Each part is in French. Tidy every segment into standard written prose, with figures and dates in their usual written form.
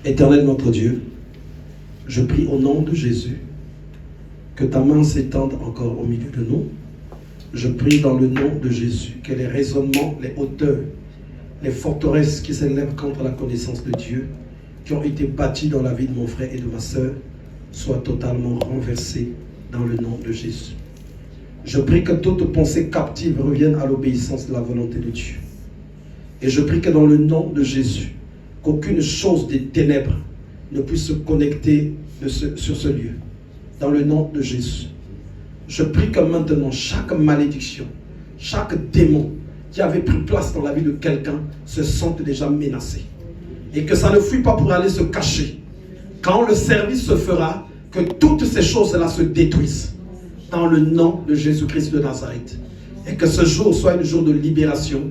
Éternel notre Dieu, je prie au nom de Jésus que ta main s'étende encore au milieu de nous. Je prie dans le nom de Jésus que les raisonnements, les hauteurs, les forteresses qui s'élèvent contre la connaissance de Dieu, qui ont été bâties dans la vie de mon frère et de ma sœur, soient totalement renversées dans le nom de Jésus. Je prie que toute pensée captive revienne à l'obéissance de la volonté de Dieu. Et je prie que dans le nom de Jésus, qu'aucune chose des ténèbres ne puisse se connecter sur ce lieu. Dans le nom de Jésus. Je prie que maintenant, chaque malédiction, chaque démon qui avait pris place dans la vie de quelqu'un se sente déjà menacé. Et que ça ne fuit pas pour aller se cacher. Quand le service se fera, que toutes ces choses-là se détruisent. Dans le nom de Jésus-Christ de Nazareth. Et que ce jour soit un jour de libération,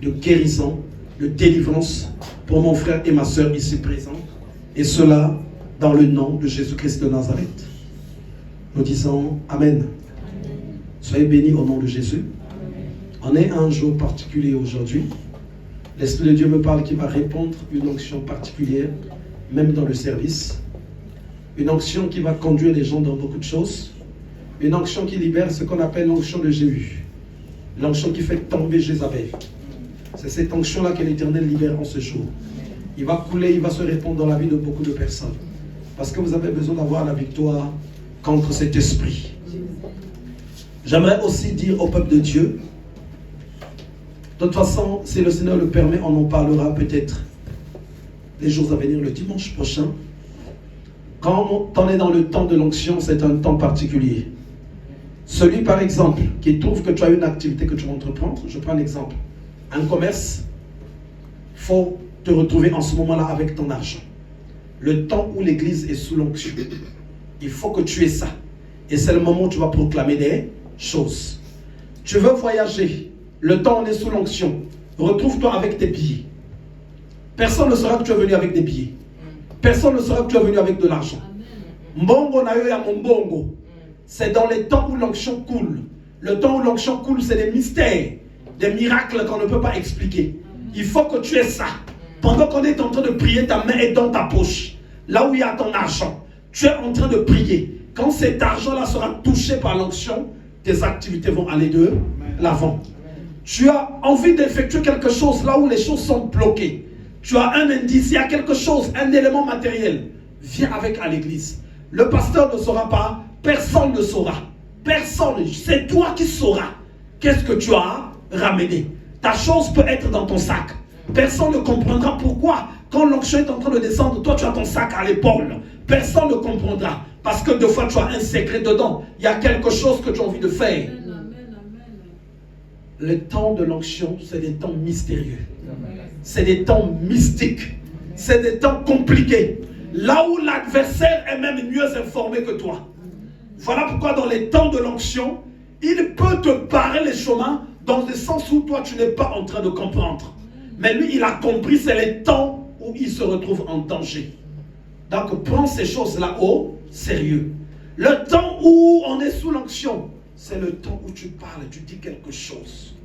de guérison, de délivrance pour mon frère et ma soeur ici présents. Et cela dans le nom de Jésus-Christ de Nazareth. Nous disons Amen. Soyez bénis au nom de Jésus. On est à un jour particulier aujourd'hui. L'Esprit de Dieu me parle qu'il va répondre une onction particulière, même dans le service. Une onction qui va conduire les gens dans beaucoup de choses. Une onction qui libère ce qu'on appelle l'onction de Jéhu. L'onction qui fait tomber Jézabel. C'est cette onction-là que l'Éternel libère en ce jour. Il va couler, il va se répandre dans la vie de beaucoup de personnes. Parce que vous avez besoin d'avoir la victoire contre cet esprit. J'aimerais aussi dire au peuple de Dieu, de toute façon, si le Seigneur le permet, on en parlera peut-être les jours à venir, le dimanche prochain. Quand on est dans le temps de l'onction, c'est un temps particulier. Celui, par exemple, qui trouve que tu as une activité que tu vas entreprendre, je prends un exemple, un commerce, il faut te retrouver en ce moment-là avec ton argent. Le temps où l'église est sous l'onction, il faut que tu aies ça. Et c'est le moment où tu vas proclamer des choses. Tu veux voyager, le temps où on est sous l'onction, retrouve-toi avec tes billets. Personne ne saura que tu es venu avec des billets. Personne ne saura que tu es venu avec de l'argent. Mbongo na yo ya mbongo. C'est dans les temps où l'onction coule. Le temps où l'onction coule, c'est des mystères, des miracles qu'on ne peut pas expliquer. Il faut que tu aies ça. Pendant qu'on est en train de prier, ta main est dans ta poche. Là où il y a ton argent. Tu es en train de prier. Quand cet argent-là sera touché par l'onction, tes activités vont aller de l'avant. Tu as envie d'effectuer quelque chose là où les choses sont bloquées. Tu as un indice, il y a quelque chose, un élément matériel. Viens avec à l'église. Le pasteur ne saura pas, personne ne saura. Personne, c'est toi qui sauras. Qu'est-ce que tu as ramené? Ta chose peut être dans ton sac. Personne ne comprendra pourquoi. Quand l'onction est en train de descendre, toi tu as ton sac à l'épaule. Personne ne comprendra. Parce que des fois tu as un secret dedans. Il y a quelque chose que tu as envie de faire. Le temps de l'onction, c'est des temps mystérieux. C'est des temps mystiques. C'est des temps compliqués. Là où l'adversaire est même mieux informé que toi. Voilà pourquoi dans les temps de l'onction, il peut te barrer les chemins dans le sens où toi tu n'es pas en train de comprendre. Mais lui il a compris, c'est les temps où il se retrouve en danger. Donc prends ces choses-là au sérieux. Le temps où on est sous l'onction, c'est le temps où tu parles, tu dis quelque chose.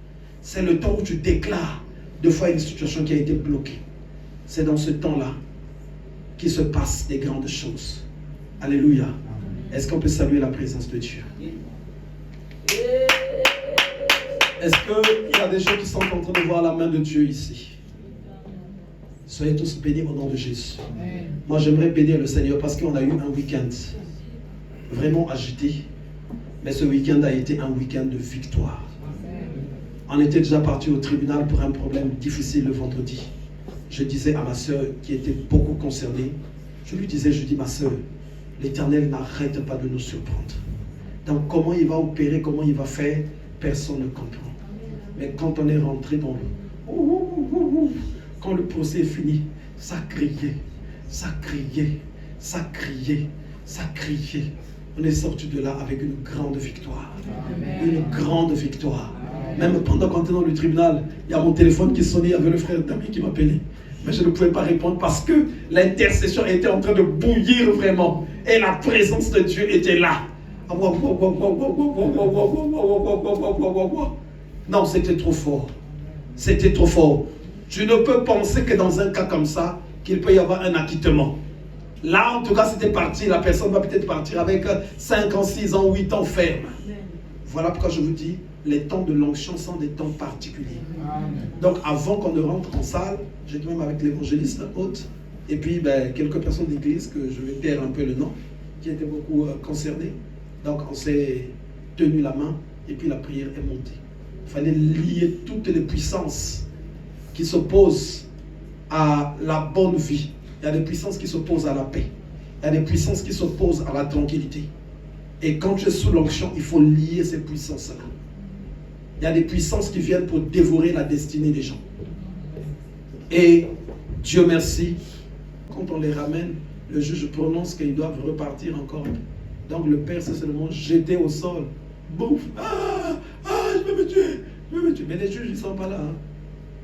C'est le temps où tu déclares deux fois une situation qui a été bloquée. C'est dans ce temps-là qu'il se passe des grandes choses. Alléluia. Est-ce qu'on peut saluer la présence de Dieu? Est-ce qu'il y a des gens qui sont en train de voir la main de Dieu ici? Soyez tous bénis au nom de Jésus. Moi j'aimerais bénir le Seigneur parce qu'on a eu un week-end vraiment agité. Mais ce week-end a été un week-end de victoire. On était déjà parti au tribunal pour un problème difficile le vendredi. Je disais à ma soeur qui était beaucoup concernée, je lui dis ma soeur, l'Éternel n'arrête pas de nous surprendre. Donc comment il va opérer, comment il va faire, personne ne comprend. Mais quand on est rentré dans le... Quand le procès est fini, ça criait, ça criait, ça criait, ça criait. On est sorti de là avec une grande victoire. Amen. Une grande victoire. Amen. Même pendant qu'on était dans le tribunal, il y a mon téléphone qui sonnait, il y avait le frère Damien qui m'appelait. Mais je ne pouvais pas répondre parce que l'intercession était en train de bouillir vraiment. Et la présence de Dieu était là. Non, c'était trop fort. C'était trop fort. Tu ne peux penser que dans un cas comme ça, qu'il peut y avoir un acquittement. Là, en tout cas, c'était parti. La personne va peut-être partir avec 5 ans, 6 ans, 8 ans ferme. Voilà pourquoi je vous dis, les temps de l'onction sont des temps particuliers. Donc, avant qu'on ne rentre en salle, j'étais même avec l'évangéliste hôte, et puis quelques personnes d'église, que je vais taire un peu le nom, qui étaient beaucoup concernés. Donc, on s'est tenu la main, et puis la prière est montée. Il fallait lier toutes les puissances qui s'opposent à la bonne vie. Il y a des puissances qui s'opposent à la paix. Il y a des puissances qui s'opposent à la tranquillité. Et quand tu es sous l'onction, il faut lier ces puissances-là. Il y a des puissances qui viennent pour dévorer la destinée des gens. Et Dieu merci, quand on les ramène, le juge prononce qu'ils doivent repartir encore. Donc le père s'est seulement jeté au sol. Bouf! Je vais me tuer! Mais les juges, ils ne sont pas là. Hein.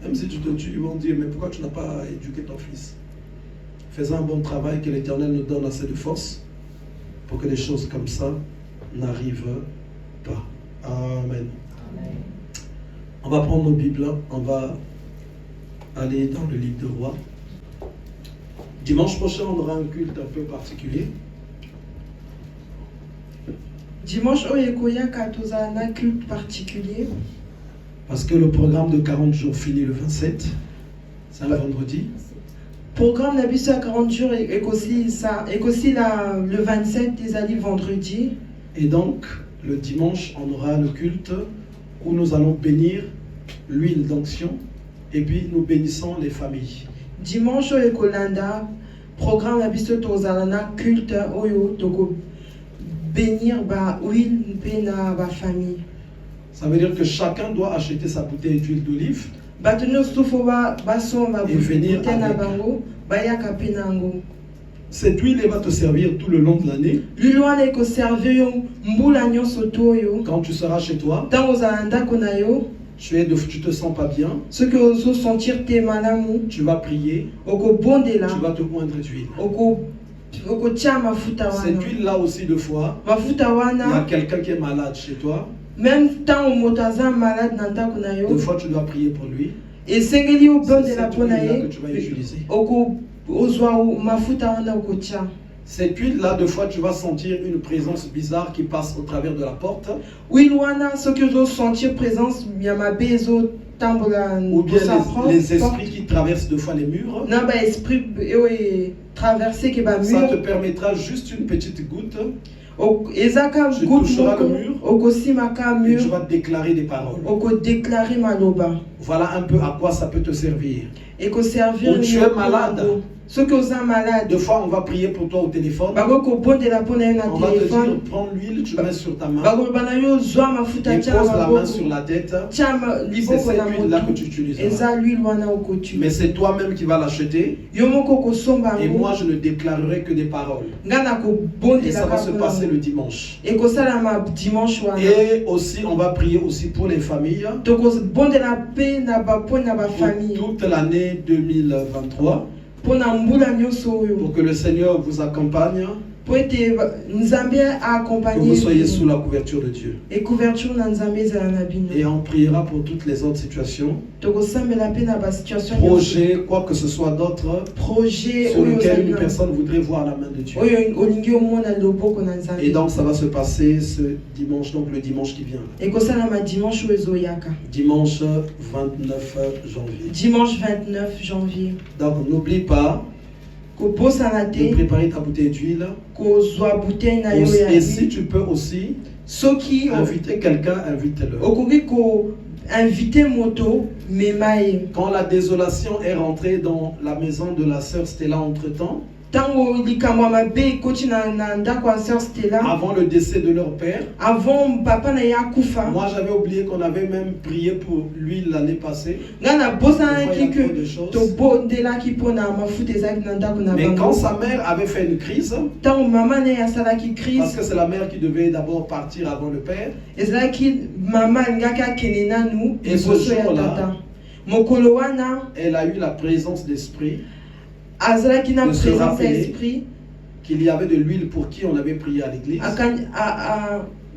Même si tu te tues, ils vont dire, mais pourquoi tu n'as pas éduqué ton fils? Faisons un bon travail, que l'Éternel nous donne assez de force pour que des choses comme ça n'arrivent pas. Amen. Amen. On va prendre nos Bibles, on va aller dans le livre de Rois. Dimanche prochain, on aura un culte un peu particulier. Dimanche, il y a un culte particulier. Parce que le programme de 40 jours finit le 27. C'est un vendredi. Programme d'habitude à 40 jours et aussi le 27 des alliés vendredi. Et donc, le dimanche, on aura le culte où nous allons bénir l'huile d'onction et puis nous bénissons les familles. Dimanche, et Kolanda, programme d'habitude aux alana culte oyo toko bénir ba huile bena ba famille. Ça veut dire que chacun doit acheter sa bouteille d'huile d'olive et venir avec. Cette huile elle va te servir tout le long de l'année. Quand tu seras chez toi, tu te sens pas bien, tu vas prier, tu vas te oindre d'huile. Cette huile là aussi de fois, il y a quelqu'un qui est malade chez toi. Même temps où motaza malade nanta kunayo. Deux fois tu dois prier pour lui. Et sengeli au bon de la ponaye. Que tu vas utiliser. Oko ozwa ou mafuta wana okocha. Cette huile là, deux fois tu vas sentir une présence bizarre qui passe au travers de la porte. Oui wana ce que je sentir présence yama bezo tambola. Ou bien les esprits qui traversent deux fois les murs. Na ba esprit traverser que ba mur. Ça te permettra juste une petite goutte. Tu toucheras le mur et tu vas déclarer des paroles. Voilà un peu à quoi ça peut te servir. Ou tu es malade. Deux fois on va prier pour toi au téléphone. On va te dire prends l'huile, tu mets sur ta main. Et pose la main sur la tête. C'est cette huile là que tu utiliseras. Mais c'est toi-même qui vas l'acheter. Et moi je ne déclarerai que des paroles. Et ça va se passer le dimanche. Et aussi on va prier aussi pour les familles. Pour toute l'année 2023. Pour que le Seigneur vous accompagne. Que vous soyez sous la couverture de Dieu. Et on priera pour toutes les autres situations. Projets, quoi que ce soit d'autre, sur lequel une personne voudrait voir la main de Dieu. Et donc ça va se passer ce dimanche, donc le dimanche qui vient. Dimanche 29 janvier. Dimanche 29 janvier. Donc n'oublie pas de préparer ta bouteille d'huile. Et si tu peux aussi inviter quelqu'un, invite-le. Quand la désolation est rentrée dans la maison de la sœur Stella entre-temps, avant le décès de leur père, moi j'avais oublié qu'on avait même prié pour lui l'année passée. Mais quand sa mère avait fait une crise, parce que c'est la mère qui devait d'abord partir avant le père, et ce jour-là, elle a eu la présence d'esprit de se rappeler qu'il y avait de l'huile pour qui on avait prié à l'église.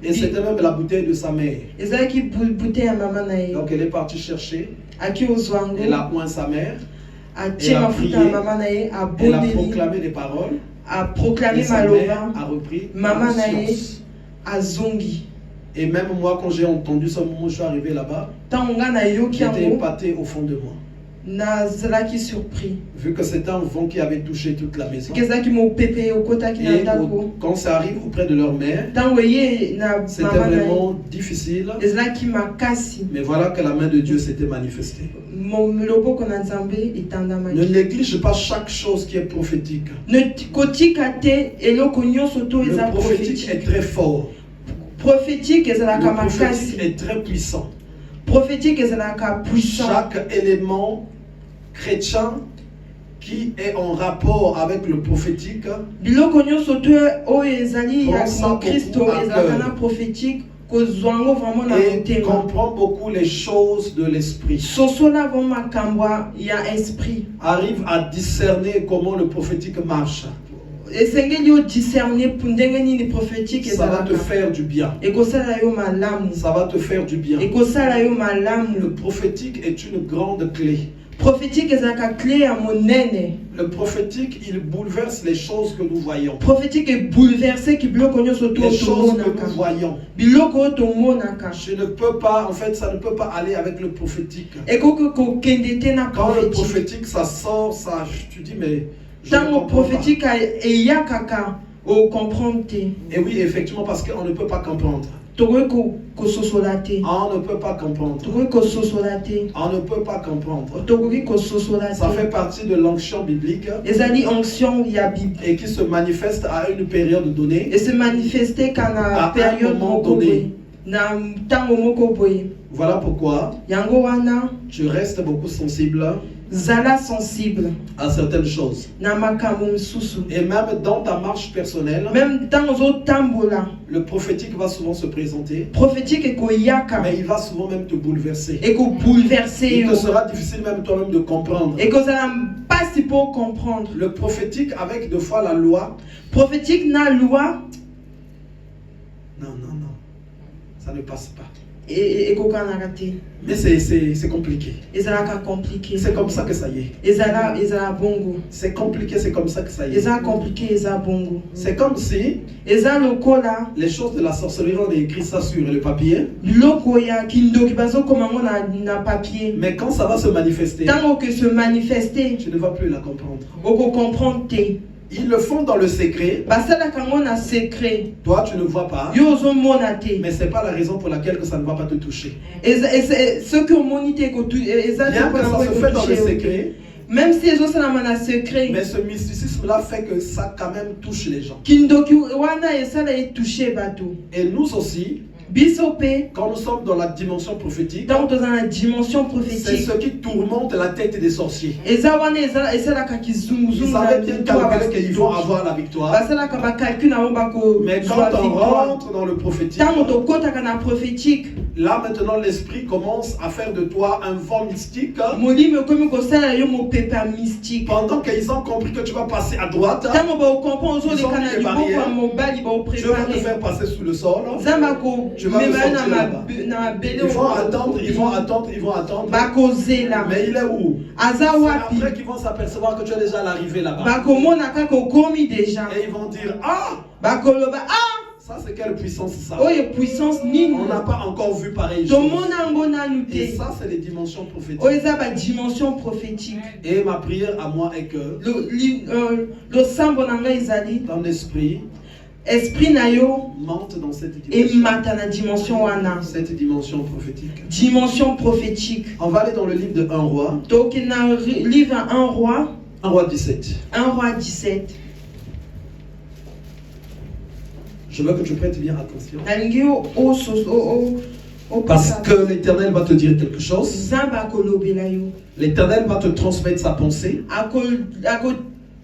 Et c'était même la bouteille de sa mère. Donc elle est partie chercher. Elle a oint sa mère. atie mafuta prié, mama na ye elle a abondeli proclamé les paroles, et aproklame sa maloba mère a repris mama na ye conscience. azongi. Et même moi, quand j'ai entendu ce moment, je suis arrivé là-bas, Ntango nga nayoki j'étais yango épaté au fond de moi. nazalaki surpris Vu que c'était un vent qui avait touché toute la maison. soki ezalaki mopepe okotaki na Et ndako quand ça arrive auprès de leur mère, ntango eye na c'était mama na ye vraiment difficile. ezalaki makasi. Mais voilà que la main de Dieu s'était manifestée. Loboko na nzambe Ne etandamaki néglige pas chaque chose qui est prophétique. kotika te eloko nyonso to Le eza prophétique est prophétique. très fort. Prophétique ezalaka Le prophétique makasi, est très puissant. prophétique ezalaka puissant. Chaque élément chrétien qui est en rapport avec le prophétique biloko nyonso to oyo ezali ya Prends ça kristo beaucoup à ezalaka cœur. na prophétique kozwa yango vraiment na et motema comprend beaucoup les choses de l'esprit. sosola vo makambo ya esprit Arrive à discerner comment le prophétique marche. esengeli odiscerne ndenge nini prophétique Ça va te ezalaka faire du bien. ekosala yo malamu Ça va te faire du bien. ekosala yo Le malamu. prophétique est une grande clé. Prophétique ezalaka clé ya monene. Le prophétique, il bouleverse les choses que nous voyons. Prophétique ebouleverse ki biloko nyonso to Les choses que tomonaka nous voyons. biloko oyo tomonaka Je ne peux pas, en fait, ça ne peut pas aller avec le prophétique. ekoki kokende te na Quand le prophétique. prophétique, ça sort, ça, tu dis, mais je ne Ntango comprends pas. prophétique eyakaka okomprendre te Et oui, effectivement, parce qu'on ne peut pas comprendre. tokoki kososola te On ne peut pas comprendre. tokoki kososola te On ne peut pas comprendre. tokoki kososola Ça fait te partie de l'onction biblique ezali onction ya bible et qui se manifeste à une période donnée. ese manifeste ka À na un période moment moko donné. boye na ntango moko boye. Voilà pourquoi Yango wana je reste beaucoup sensible zala sensible à certaines choses. na makambo mosusu. Et même dans ta marche personnelle, Même ntango ozotambola le prophétique va souvent se présenter, prophétique ekoyaka mais il va souvent même te bouleverser. ekobouleverse Il yo te sera difficile même toi-même de comprendre. ekozala mpasi mpo comprendre. Le prophétique avec deux fois la loi, Prophétique na loi non, non, non, ça ne passe pas. ekokanaka te Mais c'est compliqué. ezalaka compliqué C'est comme ça que ça y est. ezala bongo C'est compliqué, c'est comme ça que ça y est. eza compliqué eza bongo C'est comme si eza lokola les choses de la sorcellerie, on a écrit ça sur le papier, biloko ya kindoki bazokoma ngo na papier mais quand ça va se manifester, ntango ke se manifeste tu ne vas plus la comprendre. okocomprendre te. Ils le font dans le secret, basalaka ngo na secret toi tu ne vois pas, yo ozomona te mais c'est pas la raison pour laquelle que ça ne va pas te toucher. soki omoni te eza Bien que ça se fait dans le ekotushe yo te. secret, Même si ezosalama na secret mais ce mysticisme-là fait que ça quand même touche les gens. kindoki wana esala etouche bato. Et nous aussi, Biso pe quand nous sommes dans la dimension prophétique, ntango toza na dimension c'est prophétique ce qui tourmente la tête des sorciers. eza wana esalaka kizunguzungu Ils na savaient bien mito ya calculer qu'ils vont bato. avoir la victoire. basalaka bacalcul na bango Mais quand bakozwa on victoire. rentre dans le prophétique, Ntango tokotaka na prophétique là maintenant l'esprit commence à faire de toi un vent mystique. molimo ekomi kosala yo mopepe ya mystique. Pendant qu'ils ont compris que tu vas passer à droite, Ntango baokomprend ozoleka na Ils ont mis les liboko ya barrières. mobali Dieu va te baoprépare faire passer sous le sol. nzambe Tu vas akomema yo ressortir là-bas. na mabele Ils vont attendre, ils vont attendre, ils vont attendre. bakozela Mais il est où? aza C'est wapi après qu'ils vont s'apercevoir que tu es déjà à l'arrivée là-bas. bakomona kaka okomi deja Et ils vont dire, ah, bakoloba ah ça c'est quelle puissance ça? oyo puissance nini On n'a pas encore vu pareil chose. tomona yango nanu Et te ça c'est les dimensions prophétiques. oyo eza badimension prophétique. Et ma prière à moi est que losambo na ngai ezali ton esprit esprit na yo monte dans cette dimension. emata na dimension wana Cette dimension prophétique. dimension prophétique. On va aller dans le livre de 1 roi. toke na livre 1 roi 1 roi 17. 1 roi 17 Je veux que tu prêtes bien attention. nalingi Parce que l'Éternel va te dire quelque chose. nzambe akolobela yo L'Éternel va te transmettre sa pensée.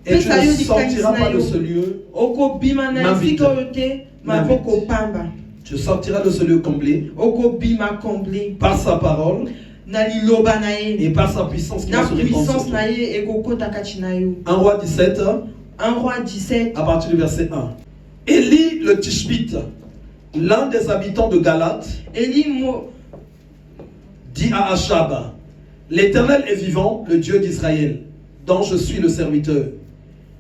Et tu akopesa yo ne likanisi sortiras na pas de yo ce lieu. okobima na esika oyo te maboko pamba Tu sortiras de ce lieu comblé okobima comblé par sa parole na liloba na ye et par sa puissance qui na va se répandre sur puissance toi. na ye ekokota kati na yo. 1 roi 17, 1 roi 17 à partir du verset 1. Élie le Tishbite, l'un des habitants de Galate, Eli dit à Achab, l'Éternel est vivant, le Dieu d'Israël, dont je suis le serviteur.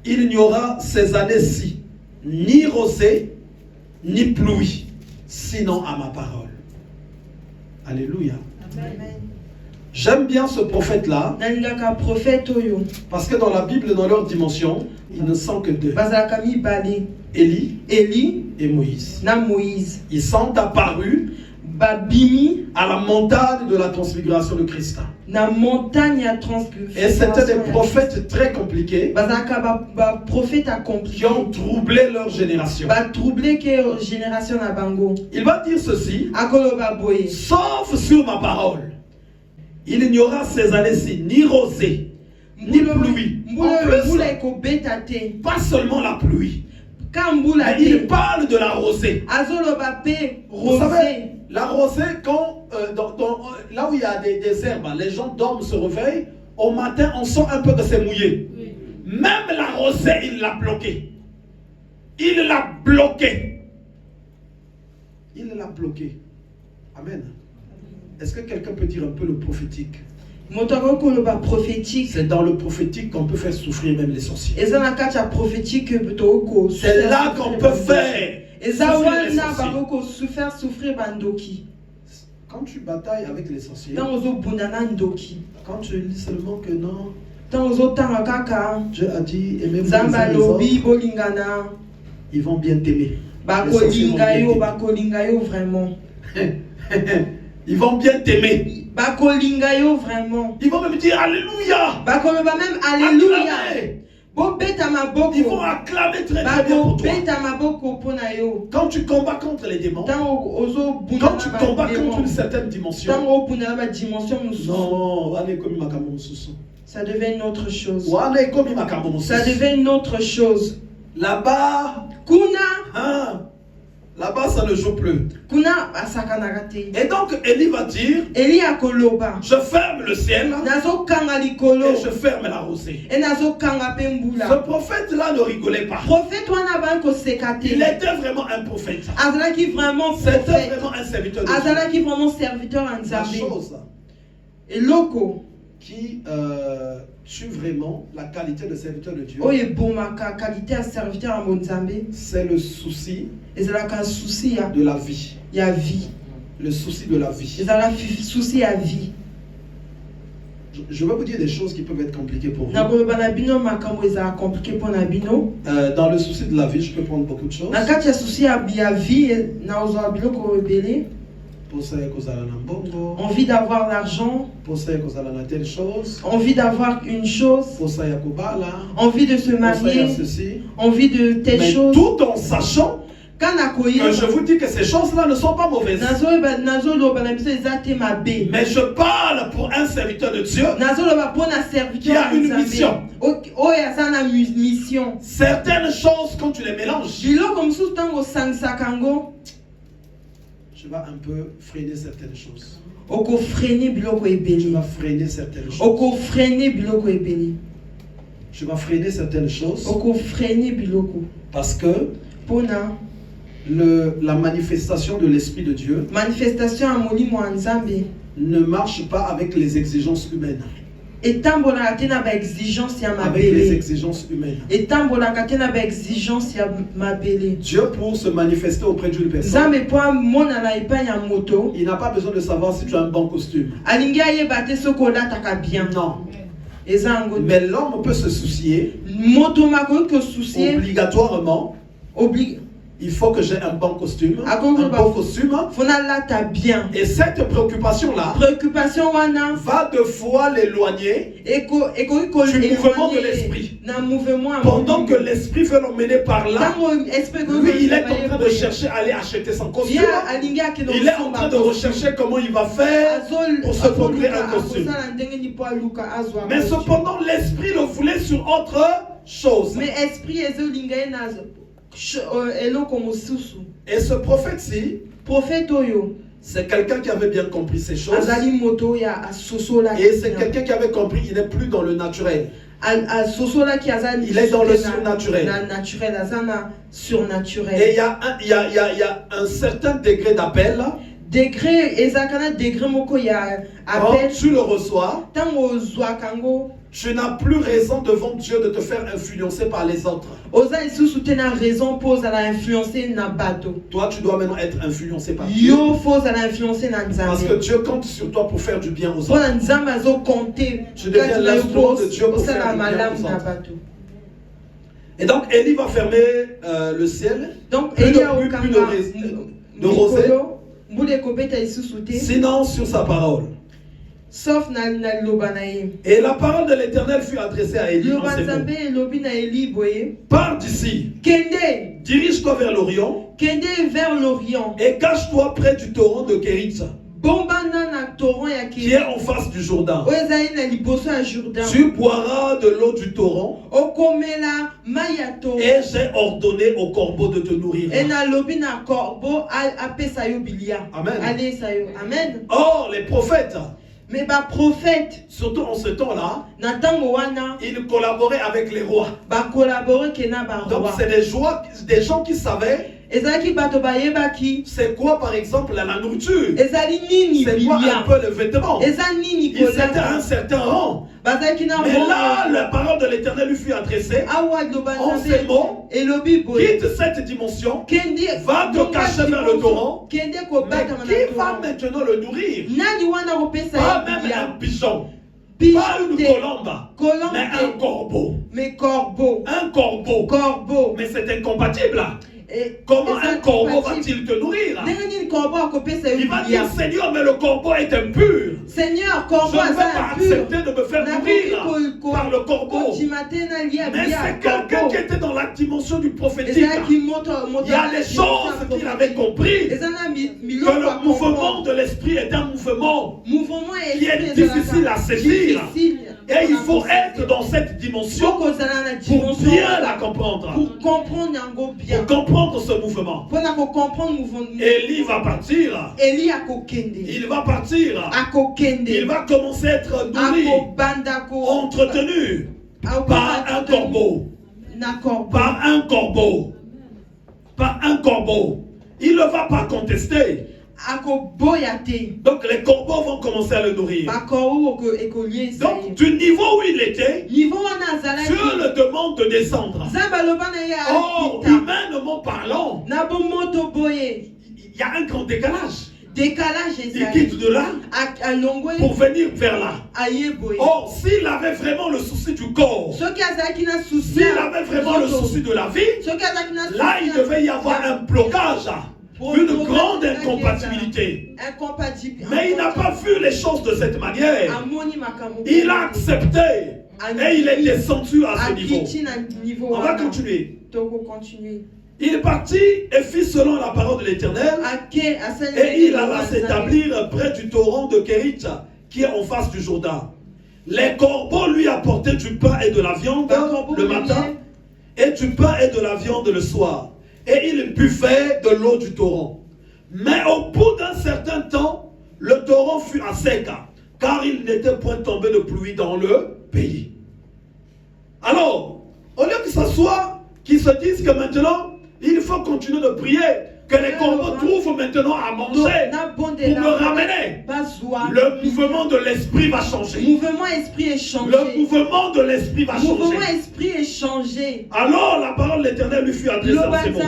Il n'y aura ces années-ci ni rosée, ni pluie, sinon à ma parole. Alléluia. Amen. J'aime bien ce prophète-là, Nalingaka prophète oyo. parce que dans la Bible, dans leur dimension, ils ne sont que deux. Bazalaka mibale. Élie Eli et Moïse. na Moïse. Ils sont apparus Babimi à la montagne de la transfiguration de Christ. na montagne ya transgression. Et c'était des prophètes très compliqués Bazalaka ba prophète accompli. qui ont troublé leur génération. Ba troublé que génération na bango. Il va dire ceci, Akoloba boye. sauf sur ma parole, il n'y aura ces années-ci ni rosée, ni pluie. En plus, Mbula ekobeta te. pas seulement la pluie, Ka mbula mais il te. parle de la rosée. Azoloba pe Vous savez, rosé. la rosée, quand, là où il y a des herbes, les gens dorment, se réveillent, au matin, on sent un peu que c'est mouillé. Oui. Même la rosée, il l'a bloqué. Il l'a bloqué. Il l'a bloqué. Amen. Est-ce que quelqu'un peut dire un peu le prophétique? Motoko koloba prophétique. C'est dans le prophétique qu'on peut faire souffrir même les sorciers. Eza na kati ya prophétique toko. C'est là qu'on peut faire Eza souffrir les wana sorciers. bakoko souffrir souffrir bandoki. Quand tu batailles avec les sorciers, Tant ozo bundana ndoki. quand tu lis seulement que non, Tant ozo tanga kaka. Dieu a dit aimez-vous les Zamba uns les autres, lobi bolingana. ils vont bien t'aimer. Bakolinga yo, bakolinga yo vraiment. Ils vont bien t'aimer. Bakolinga yo vraiment. Ils vont même dire Alléluia. Bakoloba même alléluia. Acclamer. Bo beta maboko. Ils vont acclamer très très bien Bako pour toi. beta maboko pona yo. Quand tu combats contre les démons, Tant ozo quand bundana tu ba combats démon. contre une certaine dimension, Tant o bundana ba dimension mususu. non, allez comme makambo mususu. Ça devient une autre chose. Allez comme makambo Ça mususu. devient une autre chose. Là-bas, Kuna, hein, là-bas ça ne joue plus. kuna asakanaka te. Et donc Élie va dire, Eli akoloba. je ferme le ciel Nazo kanga likolo. et je ferme la rosée. Et nazo kanga pe Ce mbula. prophète-là ne rigolait pas. Prophète wana banko sekate. Il était vraiment un prophète. Azalaki vraiment C'était prophète. vraiment un serviteur de Dieu. Azalaki vraiment serviteur en La Nzambe. chose Et loko. qui tue vraiment la qualité de serviteur de Dieu, Oye bomaka qualité à serviteur en Nzambe. c'est le souci Ezalaka souci ya de la vie. ya vie. Le souci de la vie. Ezalaka souci ya vie. Je vais vous dire des choses qui peuvent être compliquées pour vous. Nakoloba na bino makambo ezala compliqué pour na bino. Dans le souci de la vie, je peux prendre beaucoup de choses. Na kati ya souci ya vie na ozwa biloko ebele. Pour ça, kozala na mbongo. Envie d'avoir l'argent, Pour ça, kozala na telle chose. envie d'avoir une chose, Pour ça, ya kobala. envie de se Pour ça, ya marier, ceci. envie de telle Mais chose. tout en sachant Quand que je vous dis que ces choses-là ne sont pas mauvaises. nazoloba na biso eza te mabe. Mais je parle pour un serviteur de Dieu. Nazoloba mpona Qui serviteur a une mission. oyo aza na mission. Certaines choses, quand tu les mélanges, Biloko mosusu ntango osangisaka yango je vais un peu freiner certaines choses. okofrene biloko Tu ebele. vas freiner certaines choses. Okofrene biloko ebele. Tu vas freiner certaines choses Okofrene biloko. parce que Mpona la manifestation de l'Esprit de Dieu manifestation ya molimo ya Nzambe ne marche pas avec les exigences humaines. etambolaka te na baexigence ya Avec les mabele. exigences humaines. Etambolaka te na baexigence ya mabele. Dieu, pour se manifester auprès d'une personne, Nzambe mpo amonana epai ya moto il n'a pas besoin de savoir si tu as un bon costume. alingi ayeba te soki olataka bien. Non. Eza yango te. Mais l'homme peut se soucier Moto makoki kosucie obligatoirement. Il faut que j'ai un bon costume. Ah, Un bon costume. fona lata bien. Et cette préoccupation-là Préoccupation wana va de fois l'éloigner ekoki du mouvement de l'esprit. na mouvement ya Pendant que molimo. l'esprit veut l'emmener par là, Ntango esprit ekoki lui, il est koyebaye en train de boye. chercher à aller acheter son costume. Ya alingi akende Il est en train de rechercher comment il va faire pour se procurer un costume. akosala ndenge nini mpo aluka azwa Mais costume. cependant, l'esprit le voulait sur autre chose. Mais esprit ezolinga ye na eloko mosusu. Et ce prophète-ci, Prophète oyo c'est quelqu'un qui avait bien compris ces choses. azali moto ya asosolaki. Et c'est quelqu'un qui avait compris qu'il n'est plus dans le naturel. asosolaki aza Il est dans le surnaturel. na naturel aza na Et surnaturel. il y a un certain degré d'appel degré ezakana degré moko ya Quand appel tu le reçois, tango ozwakango tu n'as plus raison devant Dieu de te faire influencer par les autres. oza isusu te na raison pose à la influencer na bato Toi, tu dois maintenant être influencé par Dieu. yo pose à la influencer na Parce que nzambe Dieu compte sur toi pour faire du bien aux pona autres. nzambe azo compter Tu deviens l'instrument de Dieu pour faire osala du bien malamu aux na autres. bato. Et donc, Élie va fermer le ciel. Donc Plus de- elia plus de okanga de rosée. mbula ekobeta lisusu te Sinon, sur sa parole. sauf na liloba na ye Et la parole de l'Éternel fut adressée à Élie en liloba ces mots. nzambe elobi na eli boye Pars d'ici, kende dirige-toi vers l'Orient vers l'Orient et cache-toi près du torrent de Kéritsa, bombana na torrent ya qui est en face du Jourdain. oyo ezali na liboso ya Jourdain Tu boiras de l'eau du torrent okomela mai ya torrent et j'ai ordonné au corbeau de te nourrir. e nalobi na corbeau apesa yo bilia Amen. alesa yo amen. Or, les prophètes, Mais baprophète surtout en ce temps-là, na ntango wana ils collaboraient avec les rois. bakolabore ke na Donc, baroi c'est des gens qui savaient ezalaki bato bayebaki c'est quoi, par exemple, la nourriture. ezali nini C'est quoi un bilia peu le vêtement. eza nini Ils étaient à un kolata certain rang. bazalaki na Mais là, la parole de l'Éternel lui fut adressée. awa liloba En ces mots, elobi boye quitte cette dimension, kendi va te cacher vers le torrent. kende Mais kobatama qui na va torrent maintenant le nourrir? nani wana kopesa Pas ye même bilia un pigeon, pigeon pas une te colombe, colombe mais un te corbeau. mais corbeau Un corbeau. corbeau Mais c'est incompatible. Et- Comment et ça, un corbeau compatible. va-t-il te nourrir? ndenge nini corbeau akopesa yo Il va bilia dire, Seigneur, mais le corbeau est impur. Seigneur Je corbeau ne vais pas aza impur accepter de me faire nourrir par le corbeau. kondima te na lia Mais bia c'est quelqu'un qui était dans la dimension du prophétique. ezalaki moto Il y a des choses qu'il avait compris. eza na Que miloko le mouvement de l'esprit est un mouvement mouvement qui est difficile à saisir. Et il faut être dans cette dimension kozala na pour bien la comprendre. pour comprendre yango bien Pour comprendre ce mouvement. mpona kocomprendre mouvement Élie va partir. eli akokende Il va partir. akokende Il va commencer à être nourri, akobanda entretenu par un corbeau. na corbeau Par un corbeau. Par un corbeau. Il ne va pas contester. akoboya te Donc les corbeaux vont commencer à le nourrir. bakorbeau ekoliesa Donc ye du niveau où il était, niveau wana Dieu azalaki le demande de descendre. nzambe aloba na ye Or, akita humainement parlant, na bomoto boye il y a un grand décalage. décalage Il ezali quitte de là alongwe pour venir vers là. aye boye Or, s'il avait vraiment le souci du corps, soki azalaki na susi s'il avait vraiment le souci de la vie, soki azalaki na là il devait y avoir un blocage, une grande incompatibilité. Mais il n'a pas vu les choses de cette manière. amoni makambo Il a accepté et il est descendu à ce niveau. akiti na niveau On va wana continuer. tokocontinue Il partit et fit selon la parole de l'Éternel. ake asali Et il alla s'établir près du torrent de Kéritsa, qui est en face du Jourdain. Les corbeaux lui apportaient du pain et de la viande le matin, et du pain et de la viande le soir. Et il buvait de l'eau du torrent. Mais au bout d'un certain temps, le torrent fut à sec, car il n'était point tombé de pluie dans le pays. Alors, au lieu que ce soit qu'ils se disent que maintenant, il faut continuer de prier, que les corbeaux trouvent maintenant à manger pour me ramener. Le mouvement de l'esprit va changer. Mouvement esprit est changé. Le mouvement de l'esprit va Mouvement changer. esprit est changé. Alors la parole de l'Éternel lui fut adressée en ces mots.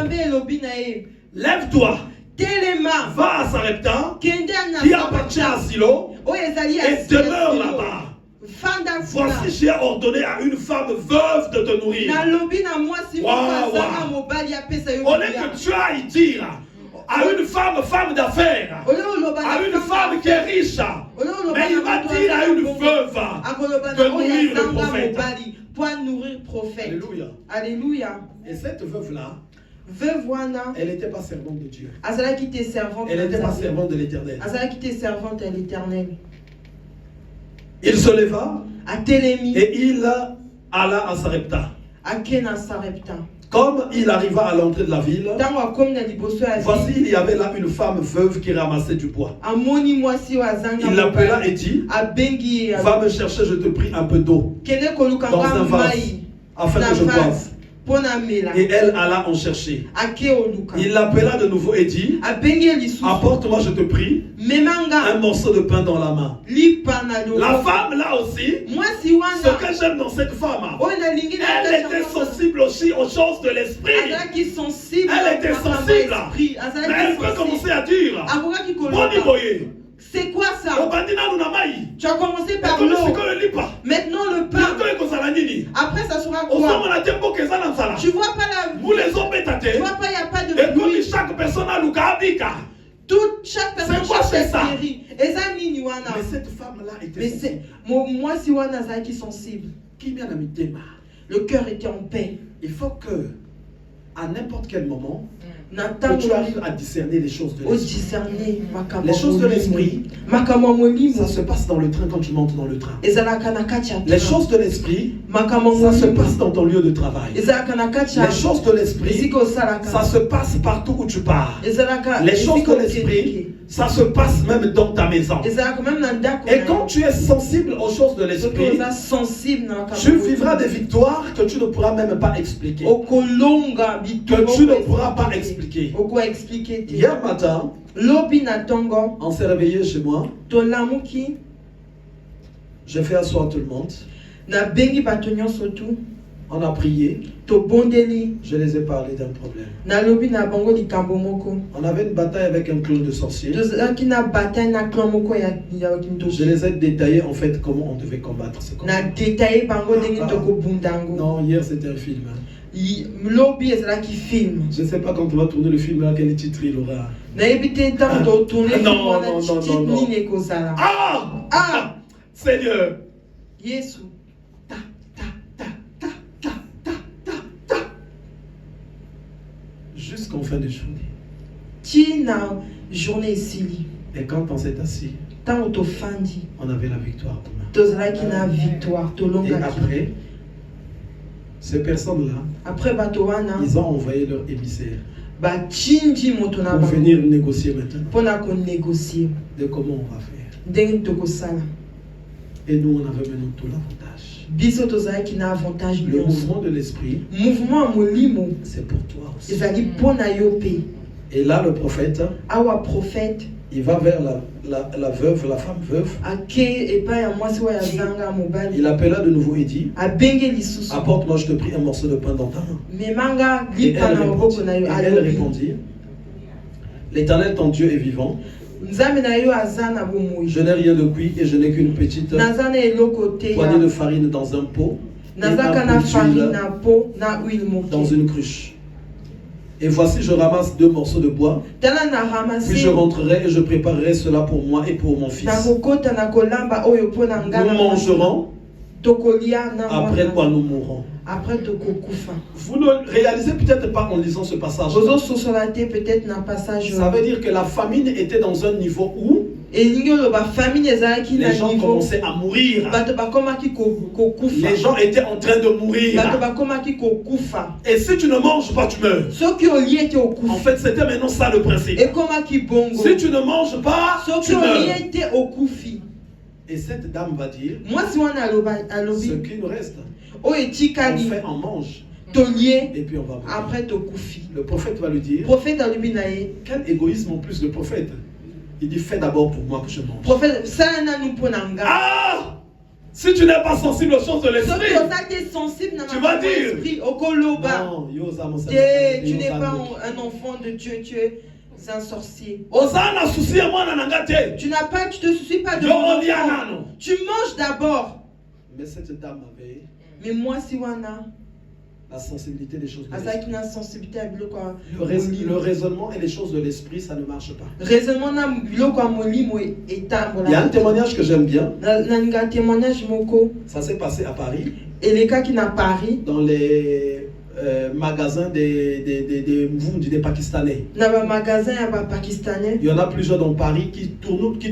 Lève-toi, Telema. va à Sarepta, Kende na qui appartient à Silo, o ezali et demeure là-bas. Fanda kuna. Voici, j'ai ordonné à une femme veuve de te nourrir. Na lobi na mwasi Wow, mukazanga wow. mobali apesa yo. Au lieu que tu ailles dire à une femme d'affaires, à une femme qui est riche, mais il va dire à une veuve de nourrir le prophète. Pour nourrir prophète. Alléluia. Alléluia. Et cette veuve-là, Veuve wana. elle n'était pas servante de Dieu. Azala qui était servante. Elle n'était pas servante de l'Éternel. Azala qui était servante à l'Éternel. Il se leva A Télémi. et il alla à Sarepta. A Kena Sarepta. Comme il arriva à l'entrée de la ville, Tango comme na liboso ya. voici il y avait là une femme veuve qui ramassait du bois. Amoni mwasi wa zanga. Il l'appela et dit, A bengi. va me chercher, je te prie, un peu d'eau Kene kolukanga dans un vase, mai. afin que je boive. pona mela Et elle alla en chercher. ake oluka Il l'appela de nouveau et dit, abenge lisusu apporte-moi, je te prie, memanga un morceau de pain dans la main. lipa na La loboko femme là aussi, mwasi ce wana que j'aime dans cette femme, oyo nalingi na elle était sensible aussi aux choses de l'esprit. azalaki sensible Elle était na makambo ya sensible. esprit. Mais Azalaki elle peut sensible. commencer à dire, akokaki Boni koloba boye, c'est quoi ça? obandi nanu na mai, Tu as commencé par ekomi l'eau, sikoyo lipa, maintenant le bientôt pain, ekozala nini? après ça sera quoi? Ozomona te mboka eza na nzala. Tu vois pas la Vous les embêtez tu te. vois pas, il n'y a pas de Ekomi bruit. chaque personne aluka abika. Chaque personne, C'est quoi, chaque c'est ça? série. Et ça, nini wana. Mais cette femme-là était Mais sensible. c'est, moi, si wana zaki sensible. Kimia na mitema. Le cœur était en paix. Il faut que, à n'importe quel moment, Nathan, que tu arrives à discerner les choses de au l'esprit. discerner makambo Les choses de molimo. l'esprit, Makambo molimo. ça se passe dans le train quand tu montes dans le train. Ezalaka na kati ya Les train. choses de l'esprit, Makambo ça se molimo. passe dans ton lieu de travail. Ezalaka na kati ya Les choses de l'esprit, esika osalaka. ça se passe partout où tu pars. Ezalaka Les choses esika de l'esprit, okendeke. ça se passe même dans ta maison. Ezalaka même na ndako Et na quand tu es sensible aux choses de yo. Soki l'esprit, oza sensible na makambo tu molimo. vivras des victoires que tu ne pourras même pas expliquer. Okolonga bitumba Que tu ne pourras pas expliquer. Oko expliquer te. Hier matin, Lobi na tongo on s'est réveillé chez moi. tolamuki J'ai fait asseoir tout le monde. na bengi bato nyonso tu On a prié. tobondeli Je les ai parlé d'un problème. nalobi na bango likambo moko. On avait une bataille avec un clan de sorciers. Tozalaki na bataille na clan moko ya Je kintoki. les ai détaillé en fait comment on devait combattre ce combat. Na détaillé bango ndenge Ah. tokobunda yango. Non, hier c'était un film. Hein. Lobi ezalaki film. Je ne sais pas quand on va tourner le film, là, quel titre il aura. nayebi te ntango totourne Non, film wana non, non, titre non, non. nini ekozala. Ah! Ah! Seigneur! Yesu Ta, ta, ta, ta, ta, ta, ta, ta. Jusqu'en fin de journée. tina journée esili Et quand on s'est assis, ntango tofandi on avait la victoire en main. tozalaki na victoire Et tolongaki. après, ces personnes-là, Après bato wana ils ont envoyé leur émissaire bachinji moto na pour bango venir négocier maintenant mpona konégocier de comment on va faire. ndenge tokosala. Et nous, on avait maintenant tout l'avantage. Biso tozalaki na avantage Le nyonso. mouvement de l'esprit, Mouvement ya molimo c'est pour toi aussi. ezali mpona yo mpe. Et là, le prophète, Awa prophète il va vers la veuve, la femme veuve. ake epai ya mwasi oyo azanga mobali Il appela de nouveau et dit, abenge lisusu apporte-moi, je te prie, un morceau de pain dans ta main. memanga Et lipa elle na maboko na yo. elle alobi répondit, l'Éternel ton Dieu est vivant. nzambe na yo aza na bomoi. Je n'ai rien de cuit et je n'ai qu'une petite naza na eloko te poignée de ya farine dans un pot et nazaka un na peu farine d'huile na po na huile dans moke. une cruche. Et voici, je ramasse 2 morceaux de bois, tala na puis je ramase rentrerai et je préparerai cela pour moi et pour mon fils. nakokota na kolamba oyo mpo na nga Nous na mwasi. mangerons, tokolia na après mwana. quoi nous mourrons. Après tokokufa. Vous ne réalisez peut-être pas en lisant ce passage. ozososola te peut-être na passage Ça veut dire que la famine était dans un niveau où elingi oloba famille ezalaki na les gens niveau commençaient à mourir. bato bakomaki kokufa. Les gens étaient en train de mourir. bato bakomaki kokufa. Et si tu ne manges pas, tu meurs. soki olie ete En okufa fait, c'était maintenant ça le principe. ekomaki bongo. Si tu ne manges pas, soki tu meurs. olie ete okufi. Et cette dame va dire, mwasi wana ce alobi qui nous reste, oyo on etikali fait, on mange, tolie et puis on va mourir. après tokufi. Le prophète va lui dire, prophète alobi na ye quel égoïsme en plus le prophète. Il dit, fais d'abord pour moi que je mange. prophète sala nanu mpo na nga. Ah! Si tu n'es pas sensible aux choses de soki l'esprit, oza te sensible na Tu vas makambo ya dire. esprit okoloba non, yosa, mon te tu n'es pas un enfant de Dieu, tu es un sorcier. Osana souci à moi nanangate. Tu n'as pas, tu te soucies pas de Yo, mon on dit enfant. anano. Tu manges d'abord. Mais cette dame avait Mais moi si wana la sensibilité des choses de l'esprit. azaki na sensibilité ya biloko ya Le raisonnement et les choses de l'esprit, ça ne marche pas. raisonnement na biloko ya molimo Il y a un etambola. témoignage que j'aime bien. nalinga témoignage moko Ça s'est passé à Paris, elekaki na Paris dans les magasins des Pakistanais. na bamagasin ya bapakistanais. Il y en a plusieurs dans Paris qui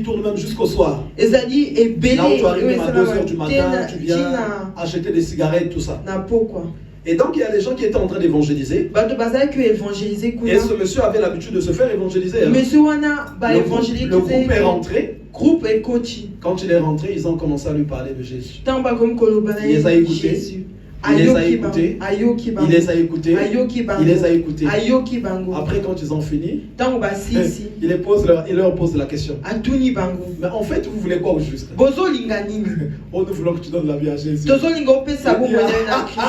tournent même jusqu'au soir. ezali ebele Là où tu arrives oyo même à 2 esalaka heures du te matin, na- tu ti viens na- acheter des cigarettes, tout ça. na pokwa. Et donc il y a des gens qui étaient en train d'évangéliser. bato bazalaki koévangélize kuna. Et ce monsieur avait l'habitude de se faire évangéliser. Hein. monsieur wana baévangélize Le groupe est rentré. groupe ekoti Quand il est rentré, ils ont commencé à lui parler de Jésus. ntango bakomi koloba na Ils ye ont écouté. Jésus Il les a Ayoki écoutés. bango. Ayoki bango. Il les a écoutés. Ayoki bango. Il les a écoutés. Ayoki bango. Après, quand ils ont fini, Tango basisi. il leur pose la question. Atuni bango. Mais en fait, vous voulez quoi au juste? Bozo linga nini. Oh, nous voulons que tu donnes la vie à Jésus. Tozo linga opesa bo mwana na Christ.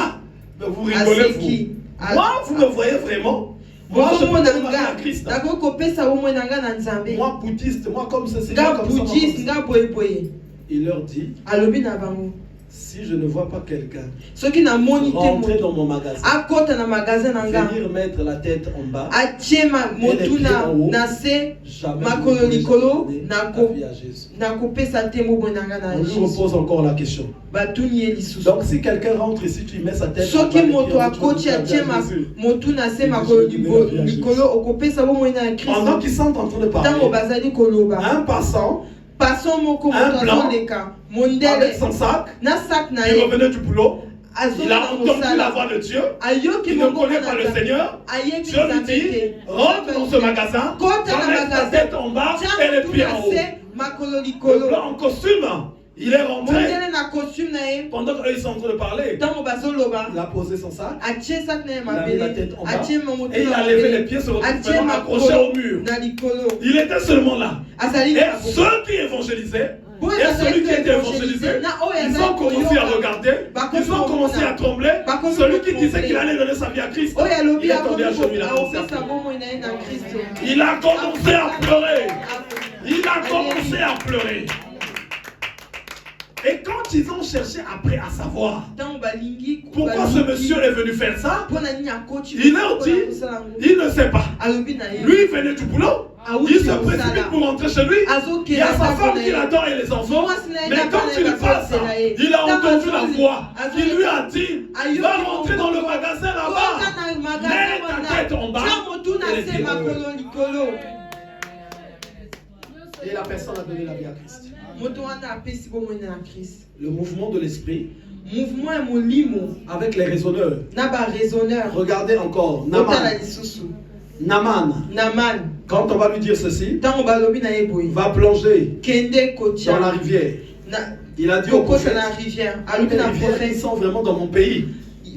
Mais vous rigolez, Aseki. vous. Moi, vous me voyez vraiment? Moi, je Bozo peux mwana donner ma vie à nga. Christ. Dako kopesa bo mwana nga na Nzambe. Moi, bouddhiste, moi comme ceci, Nga moi comme ça, moi bouddhiste, comme ça. nga boye boye. Il leur dit, Alobi na bango. si je ne vois pas quelqu'un Soki na moni te rentrer moto. dans mon magasin, Akota na magasin na nga. venir mettre la tête en bas, Atie motu na se. jamais Makolo vous ne likolo, donner nako. la vie à Jésus. Na kopesa te mo mwana nga na On lui Jésus. repose encore la question. Batuni ye lisusu. Donc si quelqu'un rentre ici, tu lui mets sa tête en bas, Soki et puis moto on dit, tu akoti donnes la atie vie à Jésus. motu na se Et makolo Jésus donne la vie à likolo okopesa bo mwana ya Pendant Kristo. qu'ils sont en train de parler, Tango bazali koloba. un passant Passons moko Un moto blanc azoleka. avec Mondele son sac, na sac na il ye. revenait du boulot, il a Azoleka entendu la mosala. voix de Dieu, Ayoki il ne mongo connaît pas le Seigneur. Ayebi Dieu lui Nzambe dit, te. rentre dans ce magasin, Kota na remets ta magasin. tête en bas et les Tiens pieds motu en na haut. se makolo Le likolo. blanc en costume, il est rentré, Mondele na costume na ye. pendant qu'eux ils sont en train de parler, Tango bazoloba. il a posé son sac, Atie sac na ye il a mis la mabele. tête en bas, Atie motu et il na a levé les mabele. pieds sur le Atie truc, accroché au mur. na likolo. Il était seulement là. Azali Et na ceux qui évangélisaient, Boy, et bazali celui qui était évangélisé, évangélisé, na oyo ils azali ont commencé à koyoka. regarder, ils ont commencé à trembler. Bakomi Celui qui trembler. disait qu'il allait donner sa vie à Christ, Oyo alobi il est tombé à akomi genoux, il a commencé à aopesa pleurer. bomoi na ye na Kristo. Il a commencé à pleurer. Il a commencé à pleurer. Et quand ils ont cherché après à savoir Ntango balingi pourquoi ce monsieur est venu faire ça, mpo na nini akoti il leur dit, il ne sait pas. alobi na ye Lui, il venait du boulot, il se précipite pour rentrer chez lui. Il y a sa femme qui l'attend et les enfants. Mais quand il passe, il a entendu la voix qui lui a dit, va rentrer dans le magasin là-bas, mets ta tête en bas et les pieds en haut. makolo likolo. Et la personne a donné la vie à Christ. Moto wana apesi bomoi na Kristo. Le mouvement de l'esprit Mouvement ya molimo avec les raisonneurs. na baraisonneur. Regardez encore, Otala Naman. lisusu. Naman, Naman. quand on va lui dire ceci, Ntango balobi na ye boye. va plonger Kende kotia. dans la rivière. Na Il a dit au kokota prophète, na rivière. toutes Alobi les na rivières qui prophète. sont vraiment dans mon pays.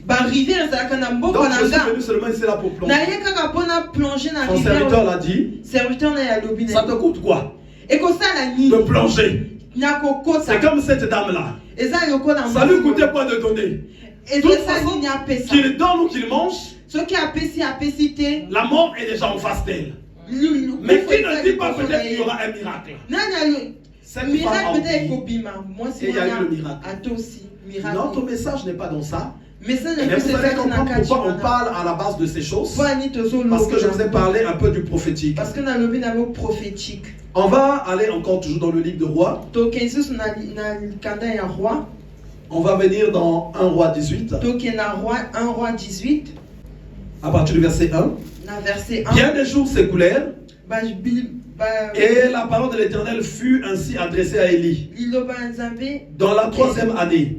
Ba rivière ezalaka na Donc mboka je na suis nga. venu seulement ici là pour plonger. Naye kaka mpona plonger na Son serviteur rivière. l'a dit, Serviteur na ye alobi ça na te ye. coûte quoi Ekosala nini? de plonger? Na kokota. C'est comme cette dame-là. Eza lokola Ça lui coûtait quoi de donner? De toute Ezosala façon, nini apesa? qu'il donne ou qu'il mange, Soki apesi te. la mort est déjà en face d'elle. Mais qui ne dit pas peut-être qu'il y aura un miracle? Nani Cette femme a miracle peut-être oublié. ekobima. Moi Et il y a eu le miracle. Ato aussi miracle. Notre message n'est pas dans ça. Message Mais na vous allez biso comprendre ezalaki pourquoi na on kati parle à la base de ces choses. Pani tozoloba. Parce que je vous ai parlé un peu du prophétique. Parce que nalobi nango prophétique. On va aller encore toujours dans le livre de Rois. Toke lisusu na likanda ya roi. On va venir dans 1 Roi 18, Toke na roi 1 roi 18 à partir du verset 1. na verset 1. Bien des jours s'écoulèrent, Ba et la parole de l'Éternel fut ainsi adressée à Élie. liloba ya Nzambe Dans la 3e année,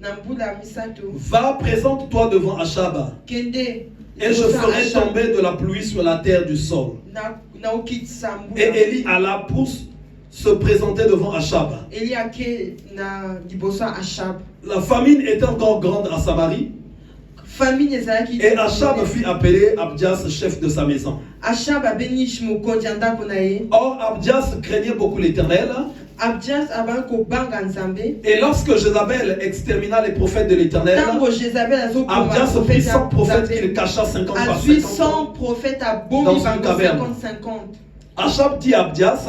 na mbula misato. va, présente-toi devant Achab, Kende et je ferai tomber de la pluie sur la terre du sol. na okitisa mbula. Et Élie alla pour se présenter devant Achab. Eli ake na liboso ya Achab. La famine était encore grande à Samarie, Famille ezalaki. et Achab fit appeler Abdias, chef de sa maison. Achab abeni mokonzi ya ndako na ye. Or, Abdias craignait beaucoup l'Éternel. Abdias abaki kobanga Nzambe. Et lorsque Jézabel extermina les prophètes de l'Éternel, Ntango Jézabel azokoma Abdias prit prophète 100 prophètes Nzambe. qu'il cacha 50 par Azwi 50 100 ans. prophètes Dans abomi une bango caverne. 50-50. Achab dit à Abdias,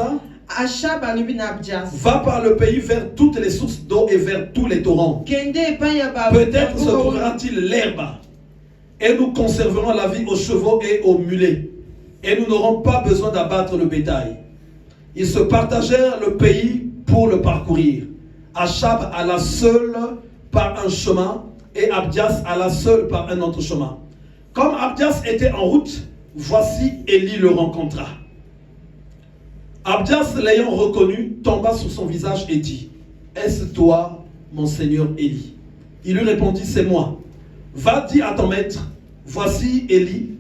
Achab alobi na Abdias. va par le pays vers toutes les sources d'eau et vers tous les torrents. Kende epai ya ba. Peut-être se trouvera-t-il l'herbe, et nous conserverons la vie aux chevaux et aux mulets, et nous n'aurons pas besoin d'abattre le bétail. Ils se partagèrent le pays pour le parcourir. Achab alla seul par un chemin, et Abdias alla seul par un autre chemin. Comme Abdias était en route, voici Élie le rencontra. Abdias, l'ayant reconnu, tomba sur son visage et dit, est-ce toi, mon seigneur Élie? Il lui répondit, c'est moi. Va, dis à ton maître, voici Élie.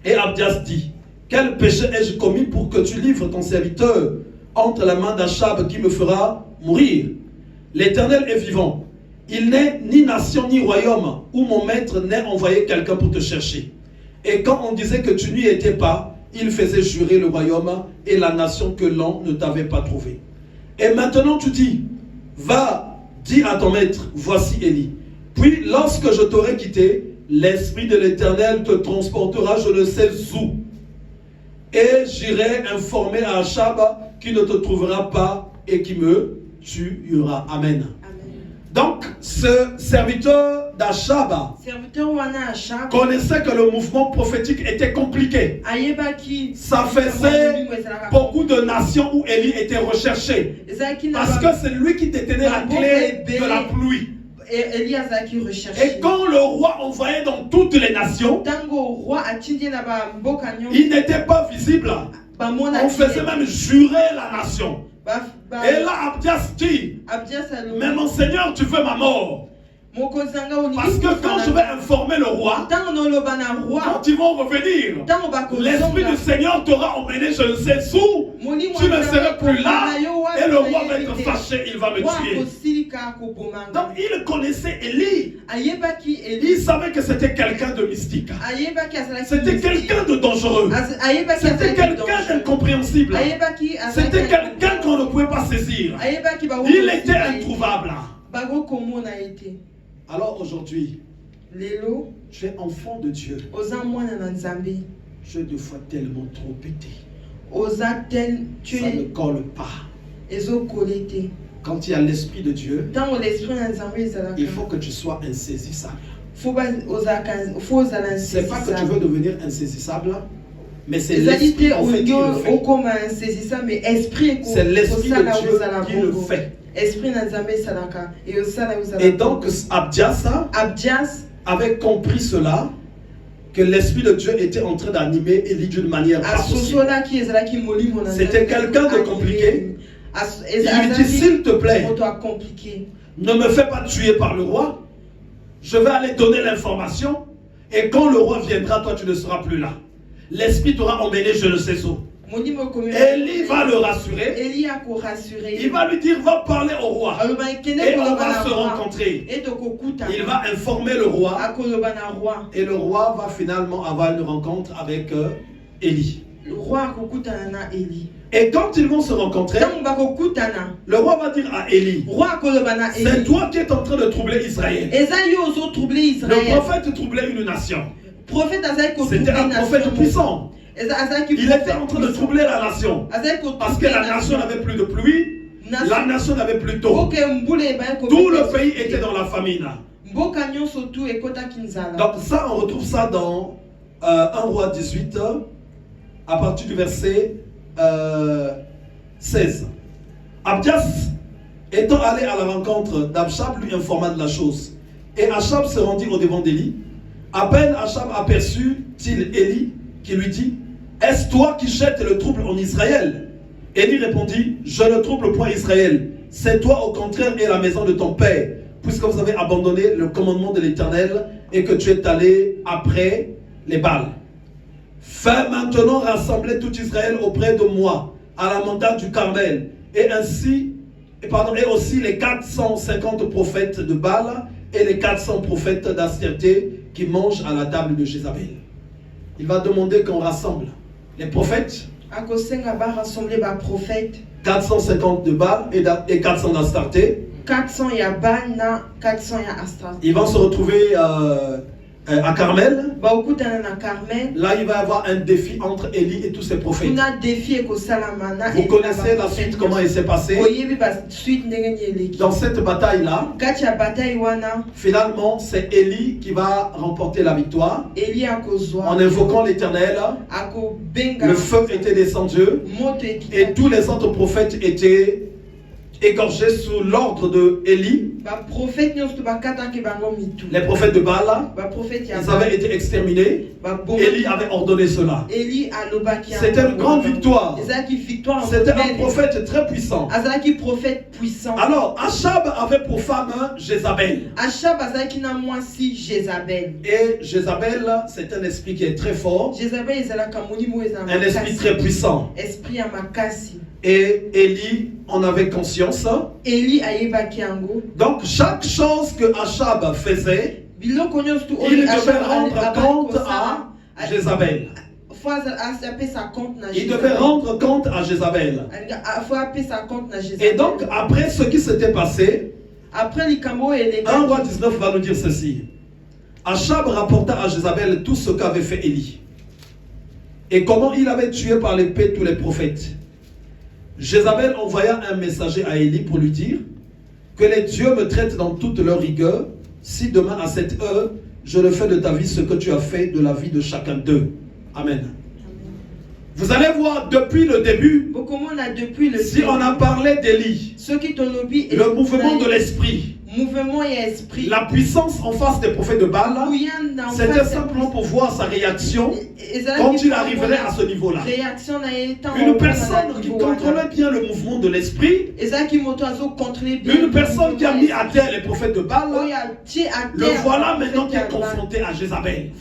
Et Abdias dit, quel péché ai-je commis pour que tu livres ton serviteur entre la main d'Achab qui me fera mourir? L'Éternel est vivant. il n'est ni nation ni royaume où mon maître n'ait envoyé quelqu'un pour te chercher. Et quand on disait que tu n'y étais pas, il faisait jurer le royaume et la nation que l'on ne t'avait pas trouvé. Et maintenant tu dis, va, dis à ton maître, voici Élie. Puis lorsque je t'aurai quitté, l'Esprit de l'Éternel te transportera je ne sais où. Et j'irai informer à Achab qui ne te trouvera pas et qui me tuera. Amen. Donc, ce serviteur d'Achab connaissait que le mouvement prophétique était compliqué. Ça faisait beaucoup de nations où Élie était recherché. Parce que c'est lui qui détenait la clé de la pluie. Et quand le roi envoyait dans toutes les nations, il n'était pas visible. On faisait même jurer la nation. Et là, Abdias dit, mais mon Seigneur, tu veux ma mort. Parce que quand je vais informer le roi, quand ils vont revenir, l'Esprit du Seigneur t'aura emmené je ne sais où, tu ne seras plus là, et le roi va être fâché, il va me tuer. Donc il connaissait Élie. Il savait que c'était quelqu'un de mystique. C'était quelqu'un de dangereux. C'était quelqu'un d'incompréhensible. C'était quelqu'un qu'on ne pouvait pas saisir. Il était introuvable. Alors aujourd'hui, tu es enfant de Dieu. Tu es des fois tellement trop pété. Ça ne colle pas. Quand il y a l'Esprit de Dieu, il faut que tu sois insaisissable. C'est pas que tu veux devenir insaisissable, mais c'est l'Esprit en fait qui le fait. C'est l'Esprit de Dieu qui le fait. Et donc Abdias avait compris cela, que l'Esprit de Dieu était en train d'animer Élie d'une manière pas possible. C'était quelqu'un de compliqué. Il lui dit, s'il te plaît, ne me fais pas tuer par le roi. Je vais aller donner l'information. Et quand le roi viendra, toi tu ne seras plus là. L'Esprit t'aura emmené je ne sais où. Élie va le rassurer. Il va lui dire, va parler au roi. Et on va se rencontrer. Il va informer le roi. Et le roi va finalement avoir une rencontre avec Élie. Et quand ils vont se rencontrer, le roi va dire à Élie, c'est toi qui es en train de troubler Israël. Le prophète troublait une nation. C'était un prophète puissant. Il était en train de troubler la nation. Parce que la nation n'avait plus de pluie, la nation n'avait plus d'eau. Tout le pays était dans la famine. Donc ça, on retrouve ça dans 1 Roi 18, à partir du verset 16. Abdias, étant allé à la rencontre d'Achab, lui informa de la chose. Et Achab se rendit au devant d'Élie. À peine Achab aperçut-il Élie, qui lui dit, est-ce toi qui jettes le trouble en Israël? Élie répondit, je ne trouble point Israël. C'est toi au contraire et la maison de ton père, puisque vous avez abandonné le commandement de l'Éternel et que tu es allé après les Baals. Fais maintenant rassembler tout Israël auprès de moi, à la montagne du Carmel, et aussi les 450 prophètes de Baal et les 400 prophètes d'Astérté qui mangent à la table de Jézabel. Il va demander qu'on rassemble les prophètes, 450 de Baal et 400 d'Astérté. 400 ya Baal na 400 ya Astarte. Ils vont se retrouver à Carmel. Là, il va y avoir un défi entre Élie et tous ses prophètes. Vous connaissez la suite, comment il s'est passé. Dans cette bataille-là, finalement, c'est Élie qui va remporter la victoire. En invoquant l'Éternel, le feu était descendu et tous les autres prophètes étaient égorgés sous l'ordre de Élie. Les prophètes de Baal, ils avaient été exterminés. Élie avait ordonné cela. C'était une grande victoire. C'était un prophète très puissant. Alors, Achab avait pour femme Jézabel. Et Jézabel, c'est un esprit qui est très fort. Un esprit très puissant. Et Élie en avait conscience. Eli ayebaki yango. Donc chaque chose que Achab faisait, Biloko nyonso tu il oyo devait Achab rendre abaki compte kosala, à Jézabel. faut apesa compte na Il devait rendre compte à Jézabel. faut apesa compte na Jézabel. Et donc après ce qui s'était passé, après likambo ele 1 roi 19 va nous dire ceci. Achab rapporta à Jézabel tout ce qu'avait fait Élie et comment il avait tué par l'épée tous les prophètes. Jézabel envoya un messager à Élie pour lui dire que les dieux me traitent dans toute leur rigueur si demain à cette heure je ne fais de ta vie ce que tu as fait de la vie de chacun d'eux. Amen. Vous allez voir depuis le début, si on a parlé d'Élie, le mouvement de l'esprit, la puissance en face des prophètes de Baal, c'était simplement pour voir sa réaction quand il arriverait à ce niveau-là. Une personne qui contrôlait bien le mouvement de l'esprit, une personne qui a mis à terre les prophètes de Baal, le voilà maintenant qui est confronté à Jézabel.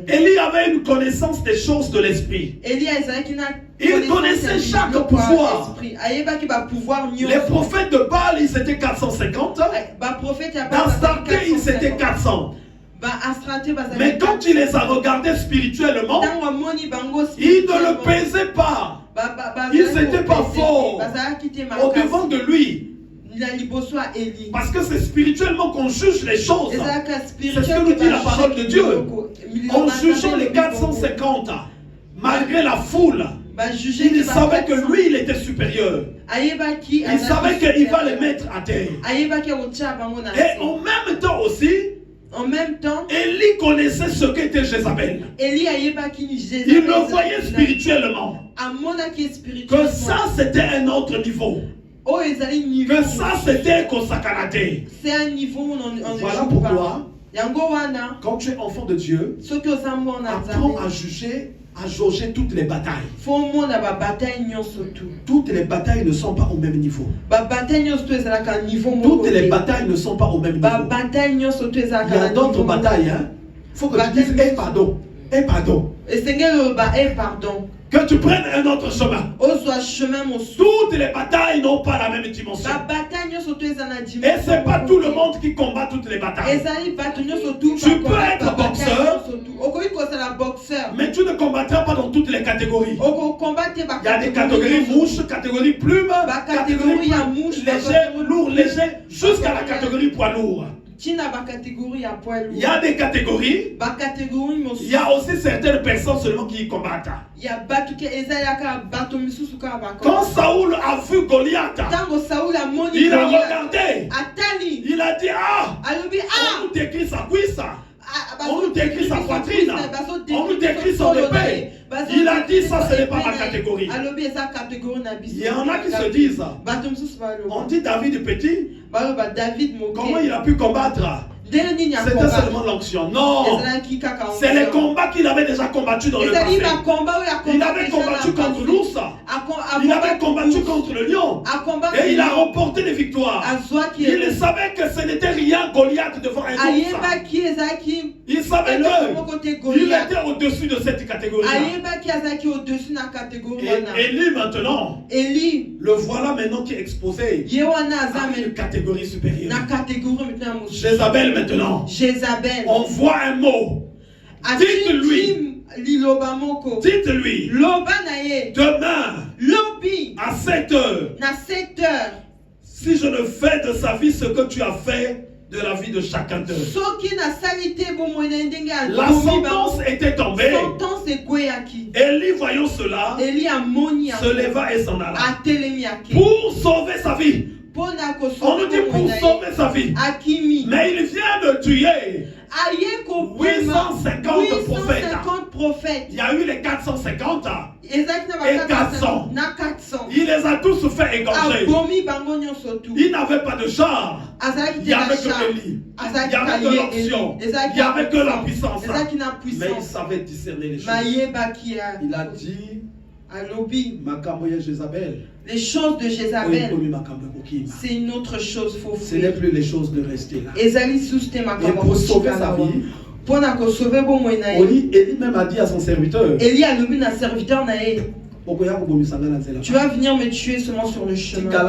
Élie avait une connaissance des choses de l'esprit. Il connaissait chaque pouvoir. Les prophètes de Baal, ils étaient 450. D'Astarté, ils étaient 400. Mais quand il les a regardés spirituellement, ils ne le pesaient pas. Ils n'étaient pas forts au devant de lui. Parce que c'est spirituellement qu'on juge les choses. C'est ce que nous dit la parole de Dieu. En jugeant les 450, malgré la foule, il savait que lui, il était supérieur. Il savait qu'il va les mettre à terre. Et en même temps aussi, Élie connaissait ce qu'était Jézabel. Il le voyait spirituellement. Que ça, c'était un autre niveau. Que ça, c'était Kosakanate. C'est un niveau où on voilà pourquoi, quand tu es enfant de Dieu, apprends à juger, à jauger toutes les batailles. Toutes les batailles ne sont pas au même niveau. Toutes les batailles ne sont pas au même niveau. Il y a d'autres batailles. Il faut que tu dises eh pardon, eh pardon. Que tu prennes un autre chemin. Toutes les batailles n'ont pas la même dimension. Et ce n'est pas tout le monde qui combat toutes les batailles. Tu peux être boxeur, mais tu ne combattras pas dans toutes les catégories. Il y a des catégories mouches, catégories plumes, catégories léger, lourd, léger, jusqu'à la catégorie poids lourd. Il y a des catégories. Il y a aussi certaines personnes seulement qui combattent. Quand Saoul a vu Goliath, il a regardé. Il a dit on nous décrit sa cuisse, on nous décrit sa poitrine, on nous décrit son épée. Il a dit ça, ce n'est pas ma catégorie. Il y en a qui se disent, on dit David petit, comment il a pu combattre? C'était seulement l'onction. Non, c'est les combats qu'il avait déjà combattus dans le passé. Il avait combattu contre l'ours, il avait combattu contre le lion, et il a remporté des victoires. Il savait que ce n'était rien Goliath devant un ours. Il savait qu'il était au-dessus de cette catégorie. Et Élie maintenant, le voilà maintenant qui est exposé à une catégorie supérieure. Jézabel maintenant, on voit un mot. Dites-lui, demain à 7 heures, si je ne fais de sa vie ce que tu as fait de la vie de chacun d'eux. La sentence était tombée. Élie, voyant cela, se leva et s'en alla pour sauver sa vie. On nous dit pour sauver sa vie. Mais il vient de tuer 850 prophètes. Il y a eu les 450 et 400. Il les a tous fait égorger. Il n'avait pas de char. Il n'y avait que Élie. Il n'y avait que l'onction. Il n'y avait que la puissance. Mais il savait discerner les choses. Il a dit les choses de Jézabel, c'est une autre chose. Ce n'est plus les choses de rester là. Et pour sauver sa vie, Élie même a dit à son serviteur, Tu vas venir me tuer seulement sur le chemin. Parce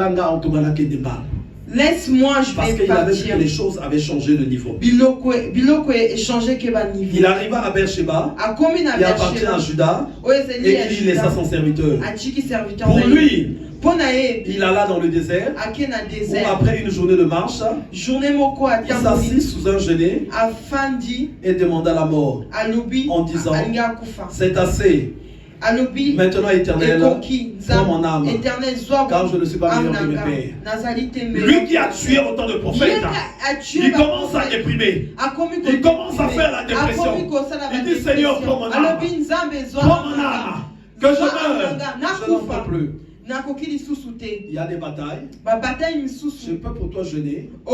Laisse-moi, je vais qu'il avait vu partir. que les choses avaient changé de niveau. Biloko est changé que va niveau. Il arriva à Beersheba, A combien qui appartient à Juda, et il laissa son serviteur. Pour lui, il alla dans le désert, où après une journée de marche, il s'assit sous un genêt et demanda la mort, en disant, c'est assez. Maintenant, Éternel, prends mon âme, car je ne suis pas meilleur que mes pères. Lui qui a tué autant de prophètes, il commence à déprimer. Il commence à faire la dépression. Il dit, Seigneur, prends mon âme. Prends mon âme. Que je meure. Je n'en peux plus. Il y a des batailles. Je peux pour toi jeûner. Je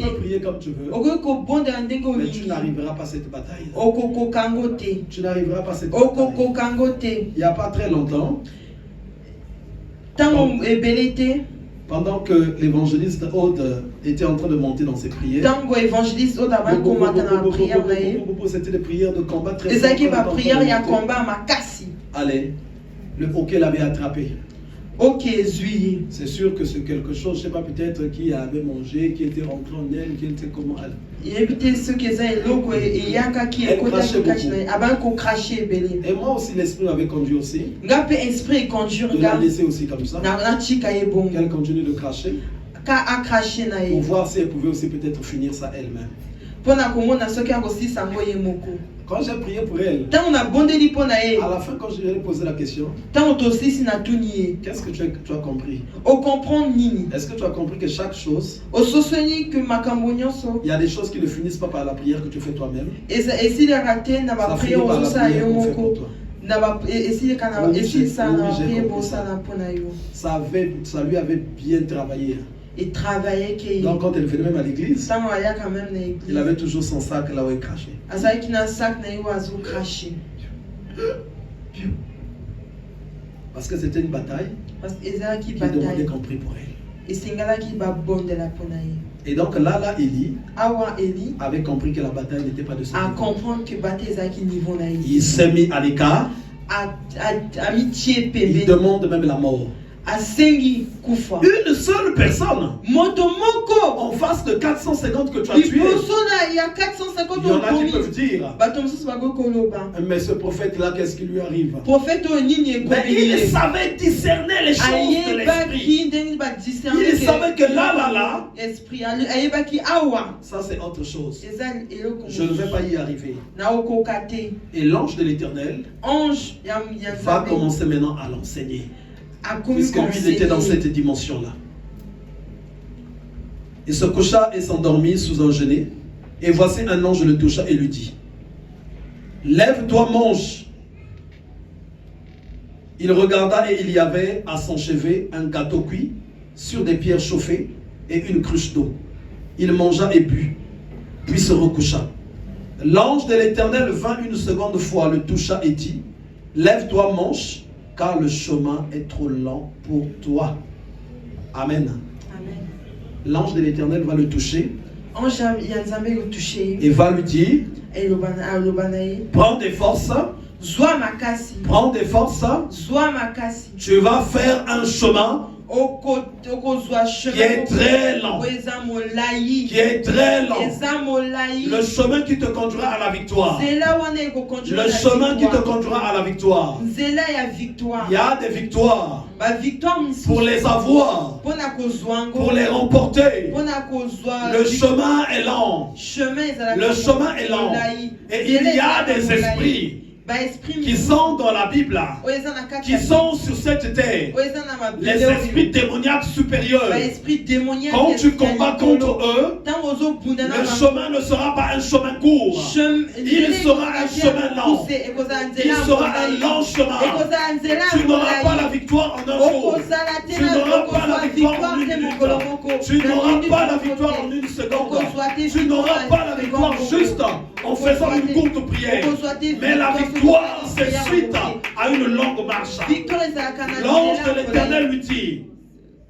peux prier comme tu veux. Mais tu n'arriveras pas à cette bataille. Tu n'arriveras pas à cette bataille. Il n'y a pas très longtemps, pendant que l'évangéliste Aude était en train de monter dans ses prières, c'était des prières de combat très fortes. Allez, le hockey l'avait attrapé. C'est sûr que c'est quelque chose, je ne sais pas, peut-être qui avait mangé, qui était rentré en elle, qui était comment elle. Et moi aussi, l'esprit m'avait conduit aussi. De la laisser aussi comme ça. Qu'elle continue de cracher. Pour voir si elle pouvait aussi peut-être finir ça elle-même. Quand j'ai prié pour elle, à la fin, quand je lui ai posé la question, qu'est-ce que tu as compris? Est-ce que tu as compris que chaque chose, il y a des choses qui ne finissent pas par la prière que tu fais toi-même? Ça finit par la prière qu'on fait pour toi. Ça lui avait bien travaillé. Donc quand elle venait même à l'église, il avait toujours son sac là où il crachait. Parce que c'était une bataille qui demandait qu'on prie pour elle. Et donc là, Élie avait compris que la bataille n'était pas de ce niveau. Il s'est mis à l'écart. Il demande même la mort. Une seule personne en face de 450 que tu as tué. Il y en a qui peuvent dire, mais ce prophète-là, qu'est-ce qui lui arrive? Mais il savait discerner les choses de l'esprit. Il savait que là, ça c'est autre chose. Je ne vais pas y arriver. Et l'ange de l'Éternel va commencer maintenant à l'enseigner. Puisque lui, il était dans cette dimension-là. Il se coucha et s'endormit sous un genêt. Et voici un ange le toucha et lui dit, lève-toi, mange. Il regarda et il y avait à son chevet un gâteau cuit sur des pierres chauffées et une cruche d'eau. Il mangea et but, puis se recoucha. L'ange de l'Éternel vint une seconde fois, le toucha et dit, lève-toi, mange, car le chemin est trop lent pour toi. Amen. L'ange de l'Éternel va le toucher et va lui dire, prends des forces, prends des forces, tu vas faire un chemin qui est très lent, qui est très lent. Le chemin qui te conduira à la victoire. Le chemin qui te conduira à la victoire. Il y a des victoires. Pour les avoir, pour les remporter, le chemin est lent. Le chemin est lent. Et il y a des esprits qui sont dans la Bible, qui sont sur cette terre, les esprits démoniaques supérieurs. Quand tu combats contre eux, le chemin ne sera pas un chemin court, il sera un chemin lent, il sera un lent chemin. Tu n'auras pas la victoire en un jour, tu n'auras pas la victoire en une minute, tu n'auras pas la victoire en une seconde, tu n'auras pas la victoire juste en faisant une courte prière, mais la victoire c'est suite à une longue marche. L'ange de l'Éternel lui dit,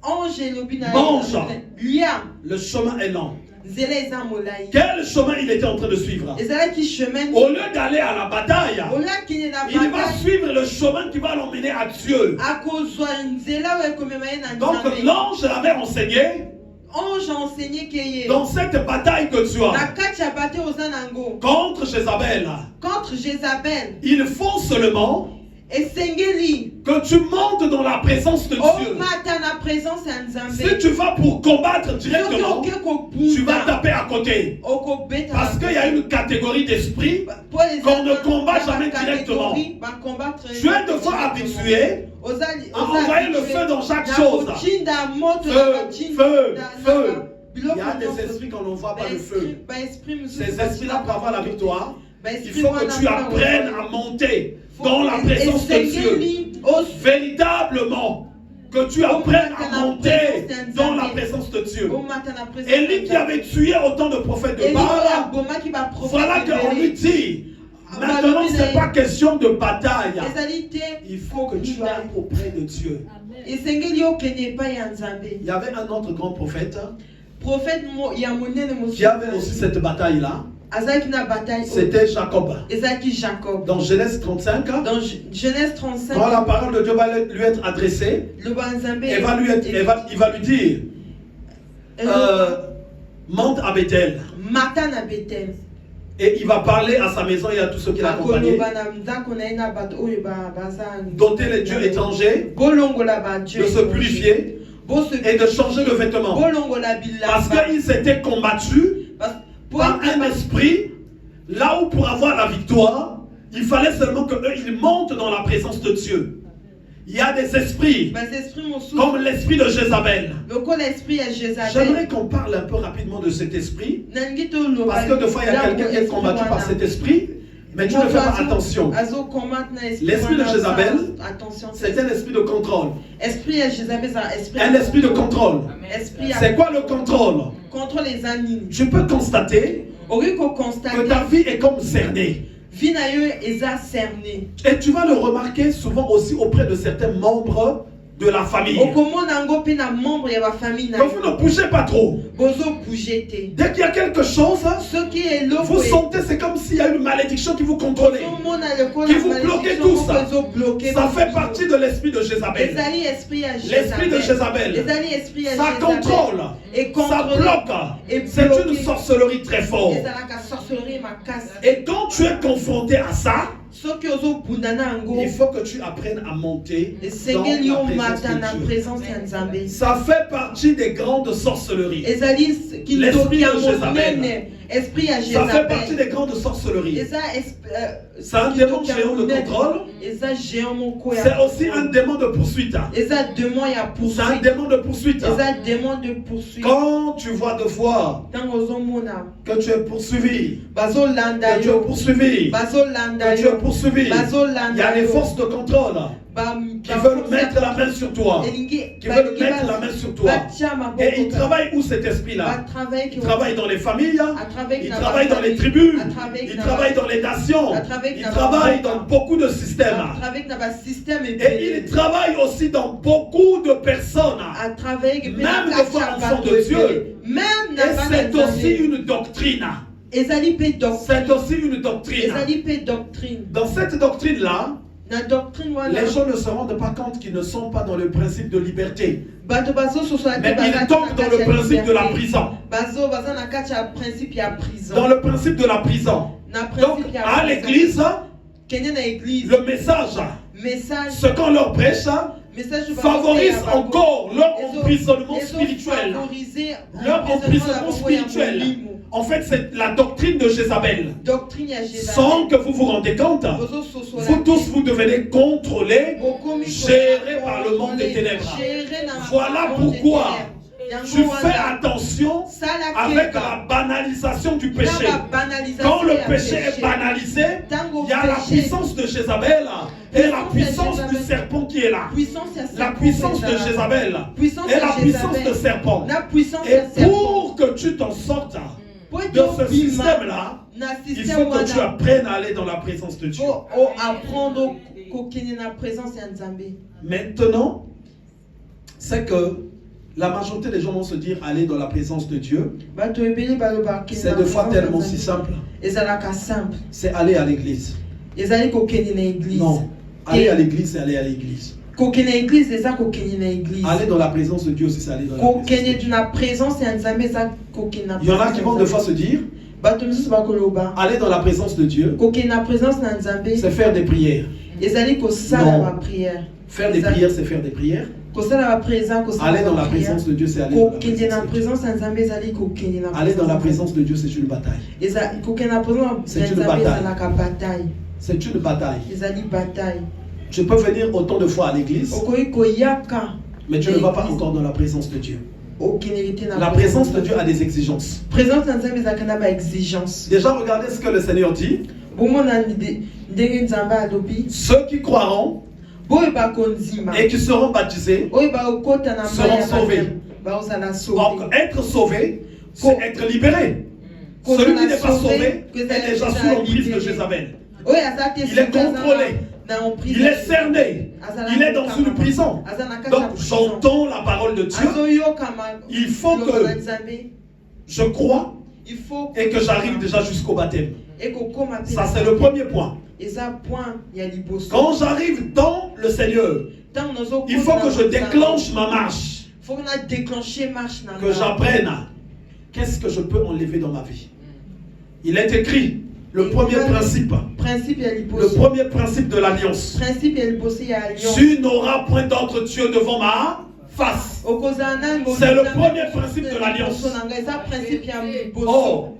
Ange elobi na Mange. lia Le chemin est lent. nzela eza molai. Quel chemin il était en train de suivre? Ezalaki chemin Au lieu d'aller à la bataille, olia akende na il va bataille suivre le chemin qui va l'emmener à Dieu. akozwa nzela oyo ekomema ye na Donc Nzambe. l'ange l'avait enseigné. Ange a enseigné ke ye Dans cette bataille que tu na as kati ya bataille oza nango contre Jézabel, contre Jézabel il faut seulement esengeli que tu montes dans la présence de Dieu. omata na présence ya Nzambe. Si tu vas pour combattre directement, Soki oke tu vas kobunda taper à côté. okobeta Parce qu'il y a une catégorie d'esprit qu'on ne combat jamais directement. Tu es de fois habitué à envoyer le feu dans chaque chose. Feu, feu. Il y a des esprits qu'on n'envoie pas le feu. Ces esprits-là, pour avoir la victoire, il faut que tu apprennes à monter dans la présence de Dieu. Véritablement, que tu apprennes à monter dans la présence de Dieu. Élie qui avait tué autant de prophètes de Baal, voilà qu'on lui dit, maintenant ce n'est pas question de bataille. Il faut que tu ailles auprès de Dieu. Il y avait un autre grand prophète qui avait aussi cette bataille-là. C'était Jacob. Dans Genèse 35, quand la parole de Dieu va lui être adressée, il va lui dire monte à Bethel. Et il va parler à sa maison et à tous ceux qui l'accompagnaient, doter les dieux étrangers de se purifier et de changer de vêtements. Parce qu'ils s'étaient combattus par un esprit, là où pour avoir la victoire, il fallait seulement qu'eux ils montent dans la présence de Dieu. Il y a des esprits, comme l'esprit de Jézabel. J'aimerais qu'on parle un peu rapidement de cet esprit, parce que des fois il y a quelqu'un qui est combattu par cet esprit, mais tu ne fais pas attention. L'esprit de Jézabel, c'est un esprit de contrôle. Un esprit de contrôle. C'est quoi le contrôle? Tu peux constater que ta vie est comme cernée. Et tu vas le remarquer souvent aussi auprès de certains membres de la famille. Donc vous ne bougez pas trop. Dès qu'il y a quelque chose, vous sentez, c'est comme s'il y a une malédiction qui vous contrôlait, qui vous bloquait tous. Ça fait partie de l'esprit de Jézabel. L'esprit de Jézabel, ça contrôle, ça bloque. C'est une sorcellerie très forte. Et quand tu es confronté à ça, il faut que tu apprennes à monter dans la présence de Dieu. Ça fait partie des grandes sorcelleries. L'esprit de Jézabel. Ça fait partie des grandes sorcelleries. C'est un démon géant de contrôle. C'est aussi un démon de poursuite. C'est un démon de poursuite. Quand tu vois de fois que tu es poursuivi, que tu es poursuivi, que tu es poursuivi, il y a les forces de contrôle qui veulent mettre la main sur toi, et ils travaillent où cet esprit-là? Il travaille dans les familles, il travaille dans les tribus, il travaille dans les nations, il travaille dans beaucoup de systèmes, et il travaille aussi dans beaucoup de personnes, même des fois enfants de Dieu. Et c'est aussi une doctrine. C'est aussi une doctrine. Dans cette doctrine-là, les gens ne se rendent pas compte qu'ils ne sont pas dans le principe de liberté, mais ils tombent dans le principe de la prison. Dans le principe de la prison. Donc à l'église, le message, ce qu'on leur prêche, favorise encore leur emprisonnement spirituel. En fait, c'est la doctrine de Jézabel. Sans que vous vous rendez compte, vous tous vous devenez contrôlés, gérés par le monde des ténèbres. Voilà pourquoi tu fais attention avec la banalisation du péché. Quand le péché est banalisé, il y a la puissance de Jézabel et la puissance du serpent qui est là. La puissance de Jézabel et la puissance du serpent. Et pour que tu t'en sortes de ce système-là, il faut que tu apprennes à aller dans la présence de Dieu. Maintenant, c'est que La majorité des gens vont se dire aller dans la présence de Dieu. bato ebele baloba kende C'est na des fois présence ya tellement Nzambe. si simple. Ezalaka simple. C'est aller à l'église. Ezali kokende na église. Non. Aller à l'église, c'est aller à l'église. Kokende na église eza kokende na église. Aller dans la présence de Dieu aussi, c'est aller dans la présence de Kokende Dieu. na présence ya Nzambe eza kokende na. Il y en a qui vont des fois se dire bato misusu bakoloba aller dans la présence de Dieu, kokende na présence na Nzambe c'est faire des prières. ezali kosala Non. ba prière. Faire des prières, c'est faire des prières. Kosala ba présence kosala. Aller dans la présence de Dieu, c'est aller dans la kokende na présence de Dieu. présence ya Nzambe ezali kokende na. Aller dans la présence de Dieu, c'est une bataille. kokende na présence C'est ya une Nzambe bataille. ezalaka bataille. C'est une bataille. Ezali bataille. Tu peux venir autant de fois à l'église, Okoki koyaka. mais tu ne vas pas encore dans la présence de Dieu. La présence de Dieu a des exigences. Présence na Nzambe ezalaka na ba exigence. Déjà, regardez ce que le Seigneur dit. Bomona ndenge Nzambe alobi. Ceux qui croiront Boye bakondima. et qui seront baptisés Oyo bakota na seront sauvés. bazala Donc, sauvé. être sauvé, c'est être libéré. Celui qui n'est pas sauvé est déjà sous l'emprise de Jézabel. Oyo azate Il est contrôlé. Il est cerné. Il est dans une prison. Donc, j'entends la parole de Dieu. Il faut que je croie et que j'arrive déjà jusqu'au baptême. Ça, c'est le premier point. Quand j'arrive dans le Seigneur, il faut que je déclenche ma marche. Que j'apprenne qu'est-ce que je peux enlever dans ma vie. Il est écrit, le premier principe. Le premier principe de l'alliance. Tu n'auras point d'autre Dieu devant ma face. C'est le premier principe de l'alliance. Oh,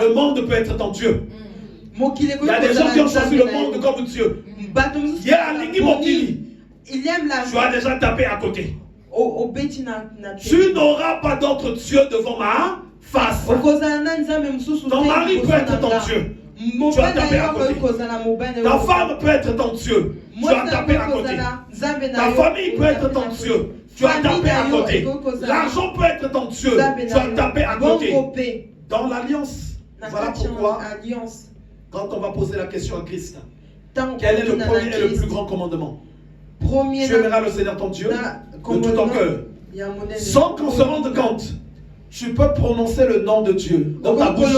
le monde peut être ton Dieu. Il y a des gens qui ont choisi le monde comme Dieu. Tu as déjà tapé à côté. Tu n'auras pas d'autre Dieu devant ma face. Ton mari peut être ton Dieu. Tu as tapé à côté. Ta femme peut être ton Dieu. Tu as tapé à côté. Ta famille peut être ton Dieu. Tu as tapé à côté. L'argent peut être ton Dieu. Tu as tapé à côté. Dans l'alliance. Voilà pourquoi, quand on va poser la question à Christ, quel est le premier et le plus grand commandement? Tu aimeras le Seigneur ton Dieu de tout ton cœur. Sans qu'on se rende compte, tu peux prononcer le nom de Dieu dans ta bouche.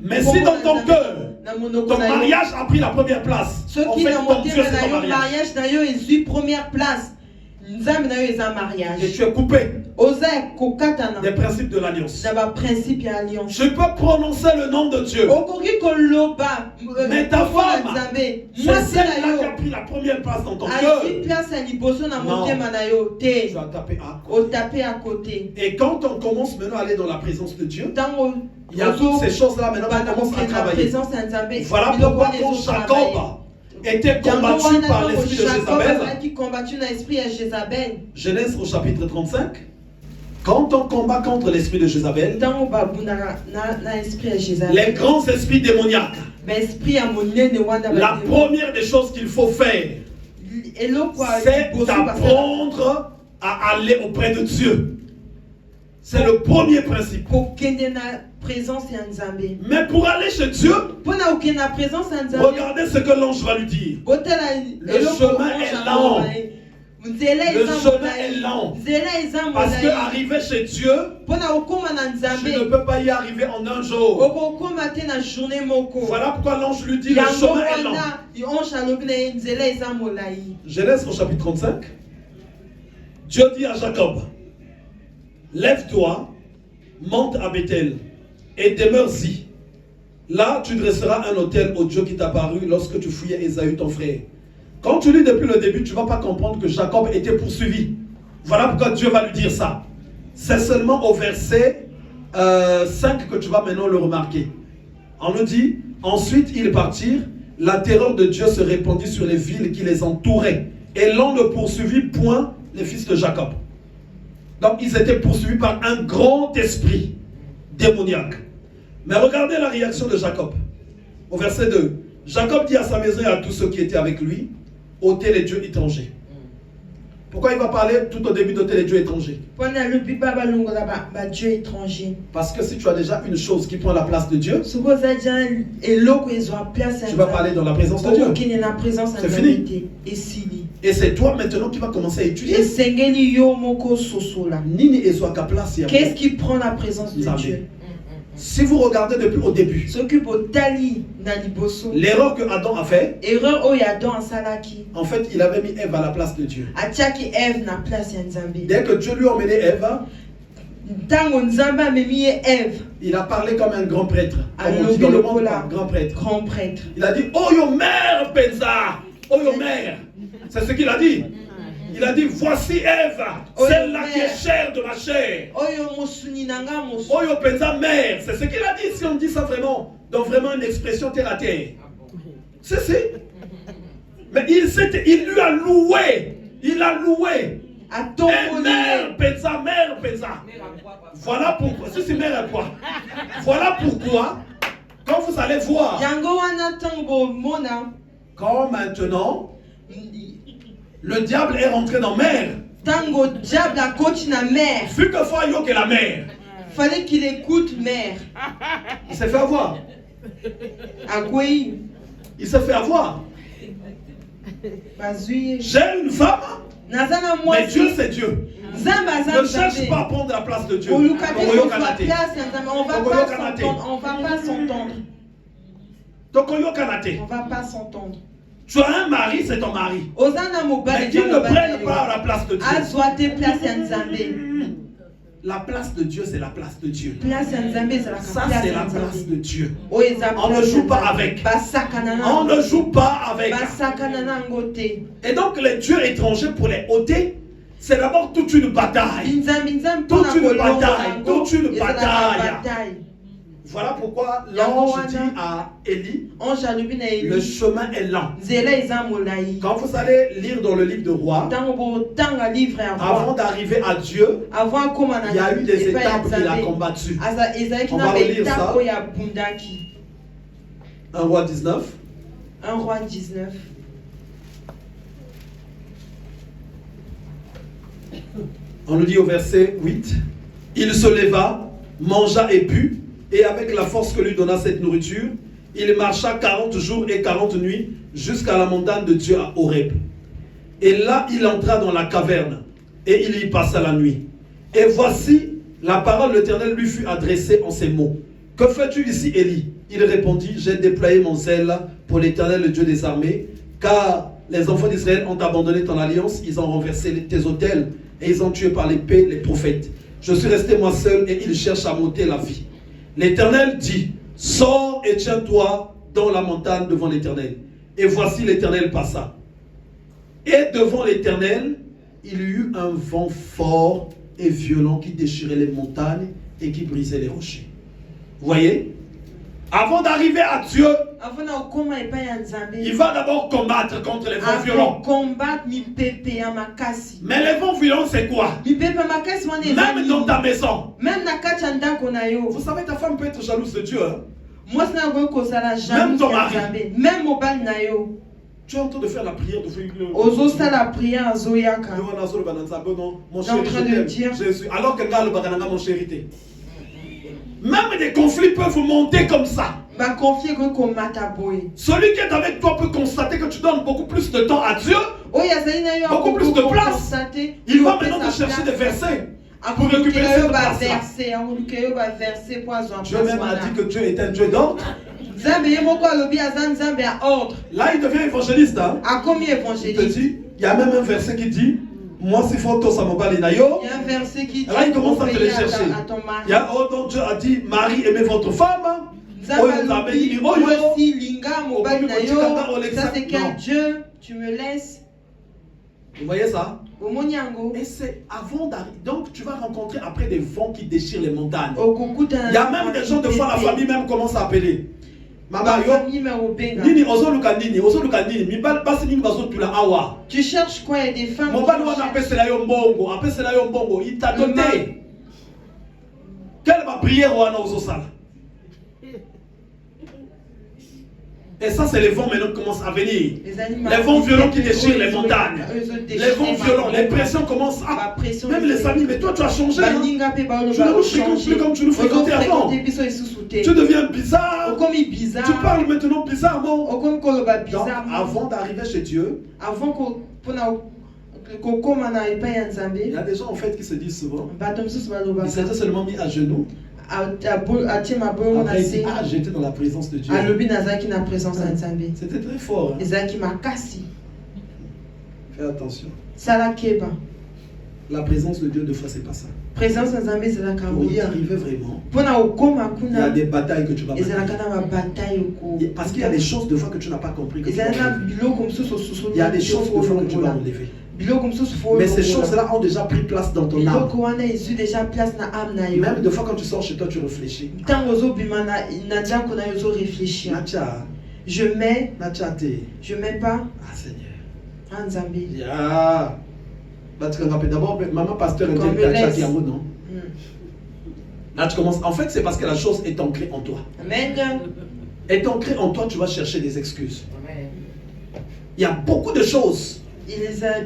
Mais si dans ton cœur, ton mariage a pris la première place, en fait, ton Dieu, c'est ton mariage. Et tu es coupé des principes de l'alliance. Je peux prononcer le nom de Dieu. Mais ta femme, c'est celle-là qui a pris la première place dans ton cœur. Non. Tu as tapé à côté. Et quand on commence maintenant à aller dans la présence de Dieu, il y a toutes ces choses-là maintenant qu'on commence à travailler. Voilà pourquoi quand Jacob était combattu par l'esprit de Jézabel. Genèse au chapitre 35. Quand on combat contre l'esprit de Jézabel, les grands esprits démoniaques, la première des choses qu'il faut faire, c'est d'apprendre à aller auprès de Dieu. C'est le premier principe. Mais pour aller chez Dieu, regardez ce que l'ange va lui dire. Le chemin est lent. Le chemin est lent. Parce qu'arriver chez Dieu, je ne peux pas y arriver en un jour. Voilà pourquoi l'ange lui dit le chemin est lent. Genèse au chapitre 35. Dieu dit à Jacob, lève-toi, monte à Bethel et demeure-y. Là, tu dresseras un autel au Dieu qui t'a paru lorsque tu fouillais Ésaü, ton frère. Quand tu lis depuis le début, tu ne vas pas comprendre que Jacob était poursuivi. Voilà pourquoi Dieu va lui dire ça. C'est seulement au verset 5 que tu vas maintenant le remarquer. On nous dit, ensuite ils partirent, la terreur de Dieu se répandit sur les villes qui les entouraient. Et l'on ne poursuivit point les fils de Jacob. Donc ils étaient poursuivis par un grand esprit démoniaque. Mais regardez la réaction de Jacob. Au verset 2. Jacob dit à sa maison et à tous ceux qui étaient avec lui, ôtez les dieux étrangers. Pourquoi il va parler tout au début d'ôter les dieux étrangers? Parce que si tu as déjà une chose qui prend la place de Dieu, tu vas pas aller dans la présence de Dieu. C'est fini. Et c'est toi maintenant qui vas commencer à étudier. esengeli yo moko sosola. Nini ezwaka place ya Qu'est-ce qui prend la présence de Nzambe. Dieu? Si vous regardez depuis au début, S'occupe au tali na liboso. l'erreur que Adam a fait, Erreur oyo Adam asalaki. en fait, il avait mis Ève à la place de Dieu. Atiaki Ève na place ya Nzambe. Dès que Dieu lui a emmené Ève, Ntango Nzambe amemi ye Ève, il a parlé comme un grand prêtre. Comme on dit alobi dans le monde, lokola un grand prêtre. grand prêtre. Il a dit, oh yo mère, Penza, oh yo mère. C'est ce qu'il a dit. Il a dit, voici Ève, Oh, celle-là mère. qui est chair de ma chair. Oyo mosuni nanga mosu. Oh yo Penza, mère. C'est ce qu'il a dit, si on dit ça vraiment, dans vraiment une expression terre à terre. C'est. Mais il lui a loué. Il a loué. Atongoli. Mère Penza, mère Penza. Voilà pourquoi. Si c'est mère à quoi? Voilà pourquoi, quand vous allez voir, Yango wana tango mona. quand maintenant, le diable est rentré dans mère, Tango diable a coach na mère. vu que Foyo que la mère, Fallait qu'il écoute mère. il s'est fait avoir. Akwei. Il s'est fait avoir. Bazui. J'ai une femme, Nazana mais Dieu mwasi. c'est Dieu. Zamba Ne cherche pas à prendre la place de Dieu. On Tokoyo Kanate. va Tokoyo pas Kanate. s'entendre. On va pas s'entendre. Tokoyo Kanate. On va pas s'entendre. Tu as un mari, c'est ton mari. Ozana Mais mobile. qu'il ne prenne pas la place de Dieu. Azwate place ya Nzambe. La place de Dieu, c'est la place de Dieu. Place ya Nzambe, c'est la Ça, place c'est ya la place Nzambe. de Dieu. Oh, eza On ne place joue ya pas Nzambe. avec. Basakana na On ne joue pas avec. Basakana na ngote. Et donc, les dieux étrangers, pour les ôter, c'est d'abord toute une bataille. Nzambe nzambe Toute mpona une kolonga bataille, yango, toute une ezalaka bataille. bataille. Voilà pourquoi Yango l'ange wana. dit à Élie, Ange alobi na le Eli, chemin est lent. nzela eza molai. Quand vous allez lire dans le livre de Rois, Ntango botanga livre ya avant roi, d'arriver à Dieu, avant akóma na il y a eu des epai ya étapes qu'il a Nzambe, combattues. ezalaki On na va relire baétape ça. oyo abundaki. 1 Roi 19. 1 Roi 19. On nous dit au verset 8, il se leva, mangea et but, et avec la force que lui donna cette nourriture, il marcha 40 jours et 40 nuits jusqu'à la montagne de Dieu à Horeb. Et là, il entra dans la caverne, et il y passa la nuit. Et voici, la parole de l'Éternel lui fut adressée en ces mots. Que fais-tu ici, Élie? Il répondit, j'ai déployé mon zèle pour l'Éternel, le Dieu des armées, car les enfants d'Israël ont abandonné ton alliance, ils ont renversé tes autels, et ils ont tué par l'épée les prophètes. Je suis resté moi seul, et ils cherchent à m'ôter la vie. L'Éternel dit, sors et tiens-toi dans la montagne devant l'Éternel. Et voici l'Éternel passa. Et devant l'Éternel, il y eut un vent fort et violent qui déchirait les montagnes et qui brisait les rochers. Vous voyez? Avant d'arriver à Dieu, Avant na okóma epai ya Nzambe, il va d'abord combattre contre les vents violents. combattre mipepe ya makasi. Mais les vents violents, c'est quoi? Mipepe ya makasi wana eza Même dans nini? ta maison. Même na kati ya ndako na yo. Vous savez, ta femme peut être jalouse de Dieu. Hein? Mwasi na yakoki kozala Même jalouse ton ya mari. Nzambe. Même mobali na yo. Tu es en train de faire la prière de Ozosala prière azoyaka. mon T'es en train de chéri, dire. Jésus. Alors que gars, le bagananga, mon chéri. Même des conflits peuvent monter comme ça. Ba confier que komata boy. Celui qui est avec toi peut constater que tu donnes beaucoup plus de temps à Dieu. Oya zali na yo Beaucoup plus de place. constater. Il va maintenant te chercher des versets pour récupérer cette place-là. verset, akoluka ba verset pour azwa Dieu même a dit que Dieu est un Dieu d'ordre. Nzambe ye moko alobi aza Nzambe ya ordre. Là, il devient évangéliste. Hein? Akomi Il te évangéliste. dit, il y a même un verset qui dit, moi si photo ça m'a Il y a un verset qui dit là, il commence à te les chercher. à ton mari. Il y a, oh, donc Dieu a dit, Marie, aimez votre femme. Nzambe alobi mwasi linga mobali na yo. Ça c'est Non. quel Dieu tu me laisses. Vous voyez ça? Omoni yango. Et c'est avant d'arriver. Donc tu vas rencontrer après des vents qui déchirent les montagnes. Okukuta. Il y a même des gens, de fois, la famille même commence à appeler. Mama, yo, famille mais obenga. nini, ozo luka nini, mibal basi nini bazo tula awa. Tu cherches quoi? Il y a des femmes. Mobali wana apesela yo mbongo, il t'a doté. Quelle va prière wana ozo sala? Et ça, c'est les vents maintenant qui commencent à venir. Les vents violents qui déchirent les montagnes. Les vents violents, les pressions commencent à... Même les amis, mais toi tu as changé. Hein? Tu ne nous fréquentes plus comme tu nous fréquentais avant. Tu deviens bizarre. Tu parles maintenant bizarrement. Donc, avant d'arriver chez Dieu, Il y a des gens en fait qui se disent souvent, bato mosusu balobaka ils s'étaient seulement mis à genoux. atie mabongo na Après, il dit, se ah, j'étais dans la présence de Dieu. alobi nazalaki na présence ya nzambe C'était très fort. Hein? ezalaki makasi Fais attention. sala keba La présence de Dieu, des fois, c'est pas ça. présence ya nzambe ezalaka Pour y arriver vraiment, mpona kokoma il y a kuna des batailles que tu vas ezalaka batailler. na babataille Parce qu'il y a des choses, des fois, que tu n'as pas compris. Que tu ezalaki dois na enlever. biloko mosusu osusoli Il y a des choses, des fois, que tu dois enlever. biloko mosusu fo Mais ces choses-là ont déjà pris place dans ton âme. biloko wana ezwi déjà place na âme na yo Même des fois, quand tu sors chez toi, tu réfléchis. ntango ozobima na ndako na yo ozoréfléchir Nacha, je mets Nacha, t'es. je mets pas Ah, Seigneur. ah nzambe Ya. Bah, tu rappelles d'abord, maman pasteur, elle Qu'on dit me Nacha, laisse. t'es à vous, non? Là, tu commences. En fait, c'est parce que la chose est ancrée en toi. amen Est ancrée en toi, tu vas chercher des excuses. Il y a beaucoup de choses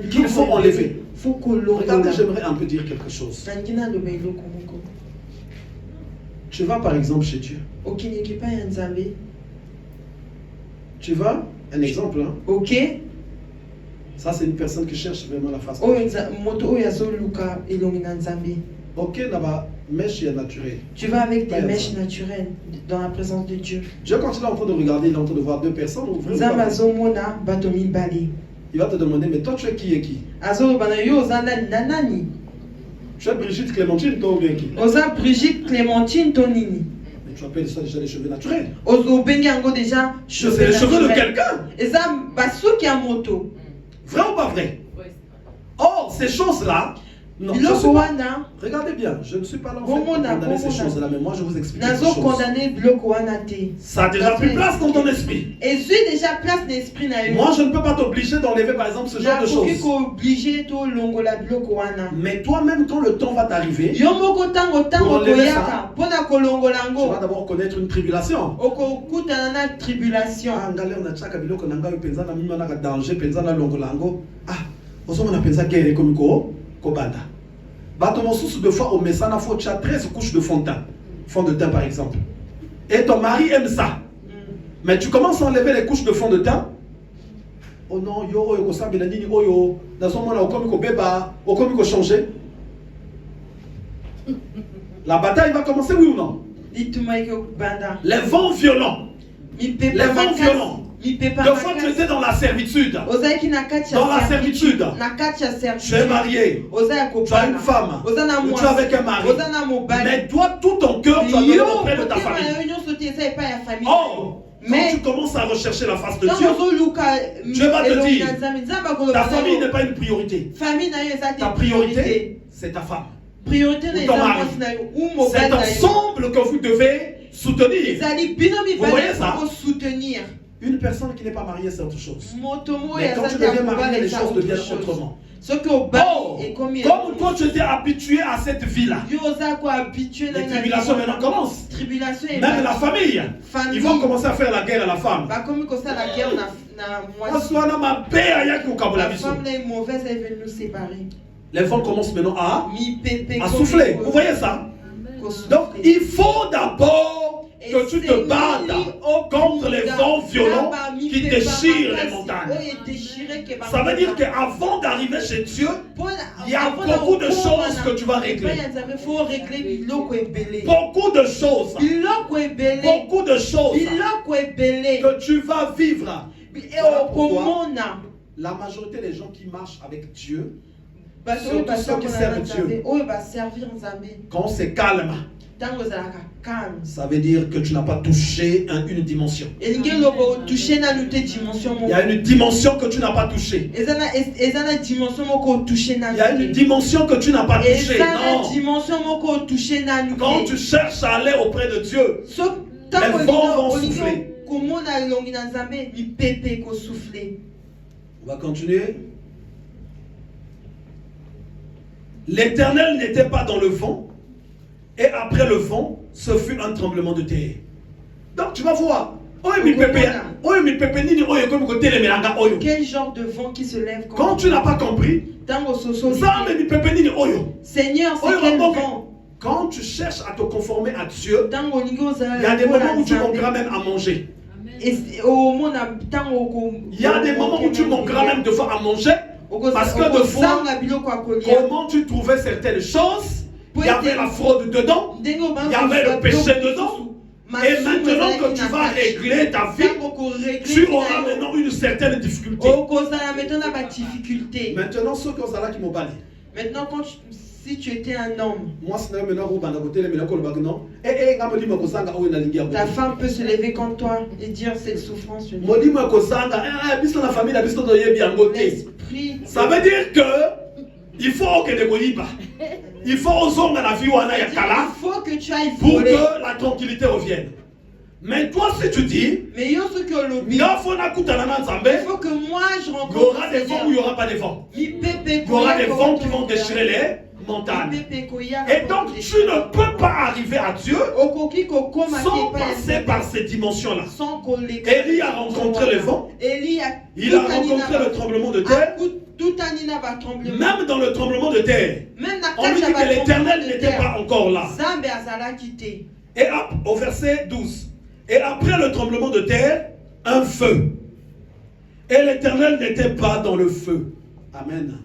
qu'il faut enlever. faut kolongola Regardez, j'aimerais un peu dire quelque chose. nalingi naloba eloko moko Tu vas par exemple chez Dieu. okendeki epai ya nzambe Tu vas, un exemple, hein? ok Ça c'est une personne qui cherche vraiment la face. oyo moto oyo azoluka elongi na nzambe Ok, là-bas, mèche est naturelle. tu vas avec des Ouais, mèches ouais. naturelles dans la présence de Dieu Dieu, quand il est en train de regarder, il est en train de voir deux personnes. Ou vraiment nzambe pas. azomona bato mibale Il va te demander, mais toi tu es qui et qui? azoloba na yo oza nani na nani Tu es Brigitte Clémentine, toi ou bien qui? oza Brigitte Clémentine to nini Mais tu appelles ça déjà les cheveux naturels. obengi yango déjà C'est les cheveux de quelqu'un. eza basuki ya moto Vrai ou pas vrai? Or, ces choses-là, non, je biloko suis pas- wana regardez bien, je ne suis pas là en fait pour Bomona, condamner ces bomona. choses-là, mais moi je vous explique quelque chose. nazokondane biloko wana te Ça a déjà pris place dans ton esprit. ezwi déjà place na esprit na yo Moi, je ne peux pas t'obliger d'enlever par exemple ce genre de nakoki choses. kooblige tolongola biloko wana Mais toi-même, quand le temps va t'arriver, yo moko ntango Pour enlever koyaka mpona kolongola tu vas yango d'abord connaître une tribulation. okokutana na tribulation Ah, ngalero na tshaka biloko na ngai penza na mima na ka danger penza na longola yango. Ah, osoma na penza guerre comme ko banda. Bato mosusu de fois au mesana faut tu as 13 couches de fond de teint par exemple. Et ton mari aime ça. Mais tu commences à enlever les couches de fond de teint. Oh non, yo oyo ko sambela nini oyo, nazomona okomi ko beba, okomi ko changer. La bataille va commencer, oui ou non? litumaki okobanda Les vents violents. mipepa Les vents violents. mipepa De fois tu étais dans la servitude. ozalaki na kati Dans la servitude. na kati ya Tu es servitude marié. oza ya Tu as une kobana femme. oza na Ou tu es avec un mari. oza na mobali Mais toi, tout ton cœur, tu as donné yo auprès de ta motema famille. na yo nyonso te eza epai ya famille Or, quand mais tu commences à rechercher la face de ntango Dieu, ozoluka Dieu va te elongi dire, na nzambe nzambe ta akoloba famille na n'est pas une priorité. yo famille na yo eza te Ta priorité, c'est ta femme. priorité na ou ton eza mari. mwasi na yo ou C'est mobali na yo ensemble que vous devez soutenir. ezali bino Vous voyez mibale ça? kosoutenir Une personne qui n'est pas mariée, c'est autre chose. moto moyo Mais quand aza tu te ya deviens marié, kobala les eza choses autre deviennent chose autrement. soki obali Oh, ekomi comme toi tu étais habitué à cette vie-là, yo oza kohabitue les tribulations maintenant commencent. tribulation Même la famille, Famille. ils vont commencer à faire la guerre à la femme. bakomi kosala guerre na mwasi Oswana mabe ayaki kokabola la biso. femme là est mauvaise elle veut nous séparer Les vents commencent maintenant à mipepe souffler. Vous voyez ça? Donc il faut d'abord que tu te battes contre les vents violents qui déchirent les montagnes. Ça veut dire qu'avant d'arriver chez Dieu, il y a beaucoup de choses que tu vas régler. Beaucoup de choses. Beaucoup de choses que tu vas vivre. Voilà pourquoi la majorité des gens qui marchent avec Dieu, surtout ceux qui servent Dieu, quand c'est calme, ça veut dire que tu n'as pas touché une dimension. Il y a une dimension que tu n'as pas touchée. Il y a une dimension que tu n'as pas touchée. Non. Quand tu cherches à aller auprès de Dieu, les vents vont souffler. On va continuer. L'Éternel n'était pas dans le vent, et après le vent, ce fut un tremblement de terre. Donc tu vas voir. Quel genre de vent qui se lève quand tu n'as pas compris, Seigneur, c'est quel vent? Quand tu cherches à te conformer à Dieu, il y a des moments où tu manqueras même à manger. Il y a des moments où tu manqueras même de fois à manger. Parce que de fois, comment tu trouvais certaines choses, il y avait la fraude dedans, il y avait le péché dedans. Et maintenant que tu vas régler ta vie, tu auras maintenant une certaine difficulté. Maintenant, ceux qui ont ça qui m'ont balé. Maintenant, si tu étais un homme, ta femme peut se lever contre toi et dire cette souffrance. L'esprit. Ça veut dire que il faut que il faut que tu ailles pour voler. que la tranquillité revienne. Mais toi, si tu dis, mais il faut que moi je rencontre. Il y aura des vents ou il n'y aura pas de vents. Il y aura des vents qui vont déchirer les montagnes. Et donc, tu ne peux pas arriver à Dieu sans passer par ces dimensions-là. Élie a rencontré le vent. Il a rencontré le tremblement de terre. Même dans le tremblement de terre, on lui dit que l'Éternel n'était pas encore là. Et hop, au verset 12. Et après le tremblement de terre, un feu. Et l'Éternel n'était pas dans le feu. Amen.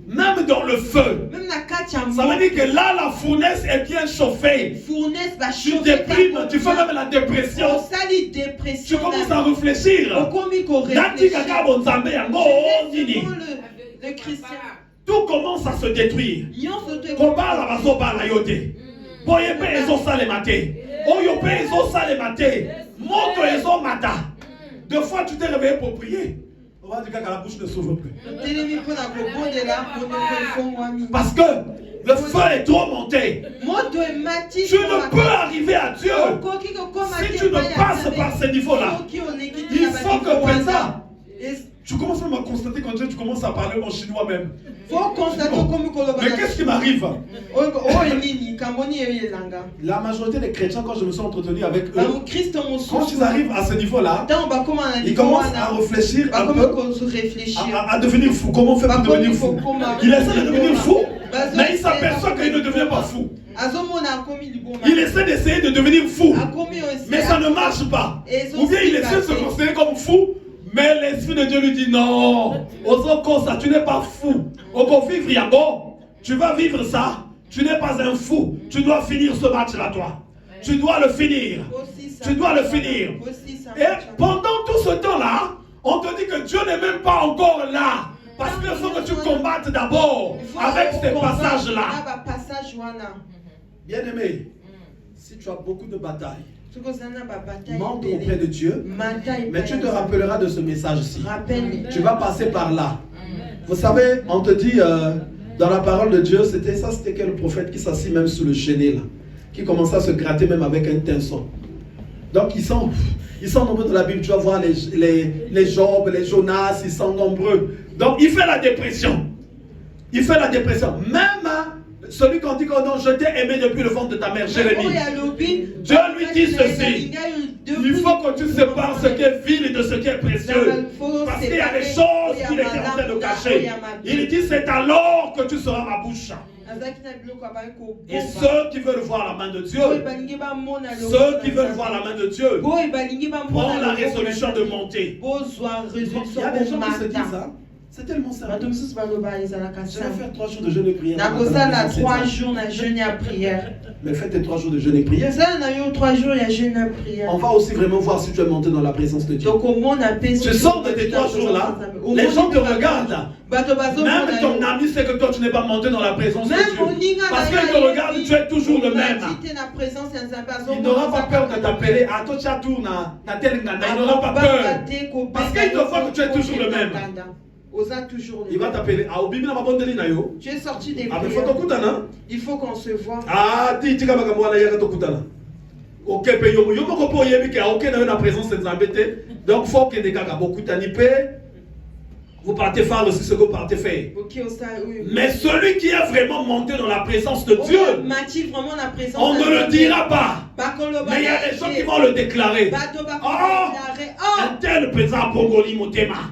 Même dans le feu. Ça veut dire que là, la fournaise est bien chauffée. Tu déprimes, tu fais même la dépression. Tu commences à réfléchir. Tout commence à se détruire. Deux fois, tu t'es réveillé pour prier. On va dire que la bouche ne s'ouvre plus. Parce que le feu est trop monté. Tu ne peux arriver à Dieu si tu ne passes par ce niveau-là. Il faut que présent. Tu commences même à constater quand tu commences à parler en chinois même. Mais qu'est-ce qui m'arrive? La majorité des chrétiens, quand je me suis entretenu avec eux, quand ils arrivent à ce niveau-là, ils commencent à réfléchir un peu, à devenir fou. Comment on fait pour devenir fou? Il essaie de devenir fou, mais il s'aperçoit qu'il ne devient pas fou. Il essaie d'essayer de devenir fou, mais ça ne marche pas. Ou bien il essaie de se considérer comme fou, mais l'Esprit de Dieu lui dit non, ça, tu n'es pas fou. Tu vas vivre ça, tu n'es pas un fou. Tu dois finir ce match-là, toi. Tu dois le finir. Tu dois le finir. Et pendant tout ce temps-là, on te dit que Dieu n'est même pas encore là. Parce qu'il faut que tu combattes d'abord avec ces passages-là. Bien-aimé, si tu as beaucoup de batailles, monte auprès de Dieu, mais tu te rappelleras de ce message-ci. Tu vas passer par là. Vous savez, on te dit dans la parole de Dieu, c'était quel prophète qui s'assit même sous le chénet là, qui commençait à se gratter même avec un pinceau. Donc ils sont nombreux dans la Bible. Tu vas voir les Job, les Jonas, ils sont nombreux. Donc il fait la dépression. Il fait la dépression. Même celui qui dit que non, je t'ai aimé depuis le ventre de ta mère, Jérémie. Dieu lui dit ceci. Il faut que tu sépares ce qui est vil de ce qui est précieux. Parce qu'il y a des choses qu'il était en train de cacher. Il dit c'est alors que tu seras ma bouche. Et ceux qui veulent voir la main de Dieu, ceux qui veulent voir la main de Dieu, prends la résolution de monter. Il y a des gens qui se disent ça. C'est tellement sérieux. Je vais faire 3 jours de jeûne et prière. 3 jours de jeûne et prière. Mais faites tes 3 jours de jeûne et prière. 3 jours de jeûne et prière. On va aussi vraiment voir si tu es monté dans la présence de Dieu. Tu sors de tes 3 jours-là, les gens te regardent. Même ton ami sait que toi tu n'es pas monté dans la présence de Dieu. Parce qu'il te regarde, tu es toujours le même. Il n'aura pas peur de t'appeler. Il n'aura pas peur. Parce qu'il te voit que tu es toujours le même. Il va t'appeler. Tu es sorti des prières. Il faut qu'on se voit. Donc, il faut que des gars beaucoup t'anipé. Vous partez faire aussi ce que vous partez faire. Mais celui qui est vraiment monté dans la présence de Dieu, on ne le dira pas. Mais il y a des gens qui vont le déclarer. Un tel présent à Bongoli Motema.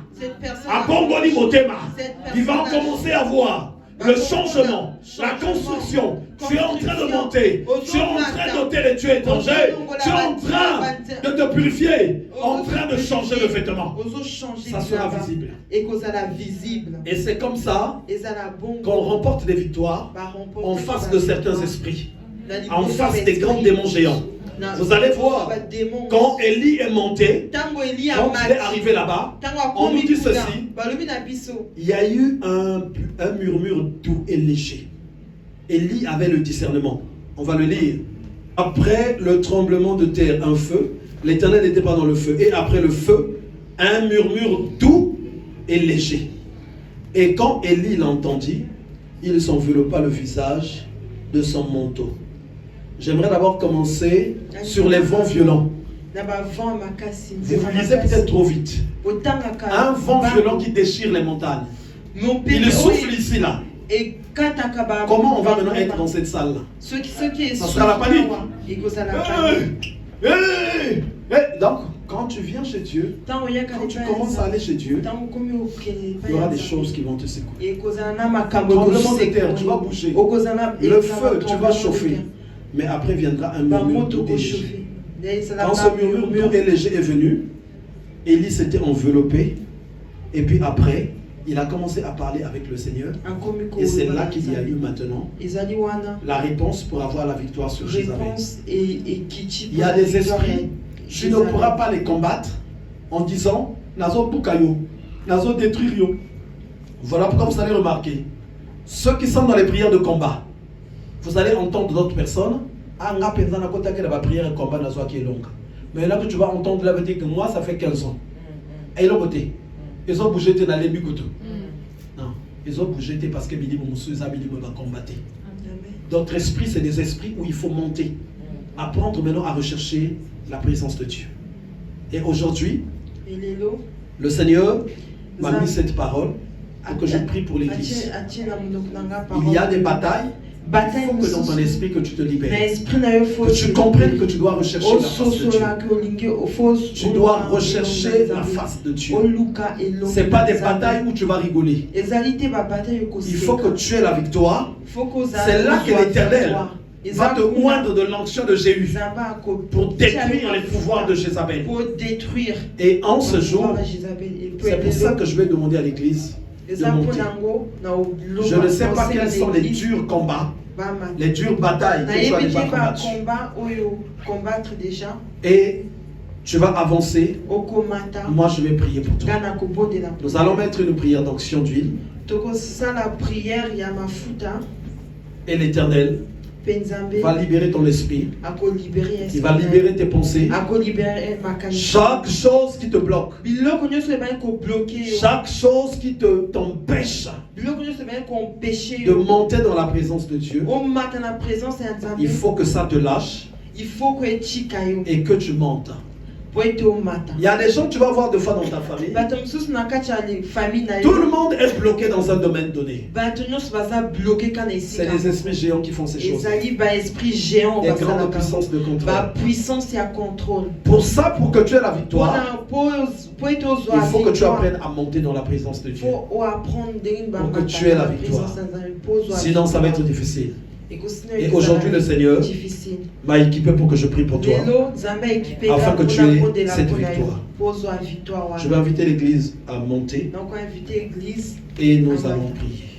À Bongoli Motema. Il va commencer à voir le changement, la construction. Tu es en train de monter. Tu es en train d'ôter les dieux étrangers. Tu es en train de te purifier en train de changer de vêtements. Ça sera visible. Et c'est comme ça qu'on remporte des victoires en face de certains esprits, en face des grands démons géants. Vous allez voir, quand Élie est monté, quand il est arrivé là-bas, on nous dit ceci: il y a eu un murmure doux et léger. Élie avait le discernement. On va le lire. Après le tremblement de terre, un feu. L'Éternel n'était pas dans le feu. Et après le feu, un murmure doux et léger. Et quand Élie l'entendit, il s'enveloppa le visage de son manteau. J'aimerais d'abord commencer sur les vents violents. Vous lisez peut-être trop vite. Un vent violent qui déchire les montagnes. Il souffle ici, là. Comment on va maintenant être dans cette salle-là? Ça sera la panique. Donc, quand tu viens chez Dieu, quand tu commences à aller chez Dieu, il y aura des choses qui vont te secouer. Tremblement de terre, tu vas bouger. Le feu, tu vas chauffer. Mais après viendra un murmure doux et léger. Quand ce murmure doux et léger est venu, Élie s'était enveloppé. Et puis après, il a commencé à parler avec le Seigneur. Et c'est là qu'il y a eu maintenant la réponse pour avoir la victoire sur Jézabel. Il y a des esprits, tu ne pourras pas les combattre en disant Nazo Bukayo, Nazo détruire. Voilà pourquoi vous allez remarquer, ceux qui sont dans les prières de combat, vous allez entendre d'autres personnes. La prière de combat qui est longue. Mais là que tu vas entendre, là, dire que moi ça fait 15 ans. Et l'autre côté, ils ont bougé dans les bigoutou. Non, ils ont bougé parce que Billy va combattre. D'autres esprits, c'est des esprits où il faut monter. Apprendre maintenant à rechercher la présence de Dieu. Et aujourd'hui, le Seigneur m'a mis cette parole pour que je prie pour l'Église. Il y a des batailles. Il faut que dans ton esprit que tu te libères, que tu comprennes que tu dois rechercher la face de Dieu. Tu dois rechercher la face de Dieu. Ce n'est pas des batailles où tu vas rigoler. Il faut que tu aies la victoire. C'est là que l'Éternel va te oindre de l'onction de Jéhu pour détruire les pouvoirs de Jézabel. Et en ce jour, c'est pour ça que je vais demander à l'Église de monter. Je ne sais pas quels sont les durs combats, les dures batailles que tu vas combattre. Et tu vas avancer. Moi, je vais prier pour toi. Nous allons mettre une prière d'onction d'huile. Et l'Éternel va libérer ton esprit. Il va libérer tes pensées. Chaque chose qui te bloque, chaque chose qui t'empêche de monter dans la présence de Dieu, il faut que ça te lâche et que tu montes. Il y a des gens que tu vas voir deux fois dans ta famille. Tout le monde est bloqué dans un domaine donné. C'est les esprits géants qui font ces choses. Des grandes puissances de contrôle. Pour ça, pour que tu aies la victoire, il faut que tu apprennes à monter dans la présence de Dieu. Pour que tu aies la victoire. Sinon, ça va être difficile. Et aujourd'hui, le Seigneur m'a équipé pour que je prie pour toi, afin que tu aies cette victoire. Je vais inviter l'Église à monter et nous allons prier.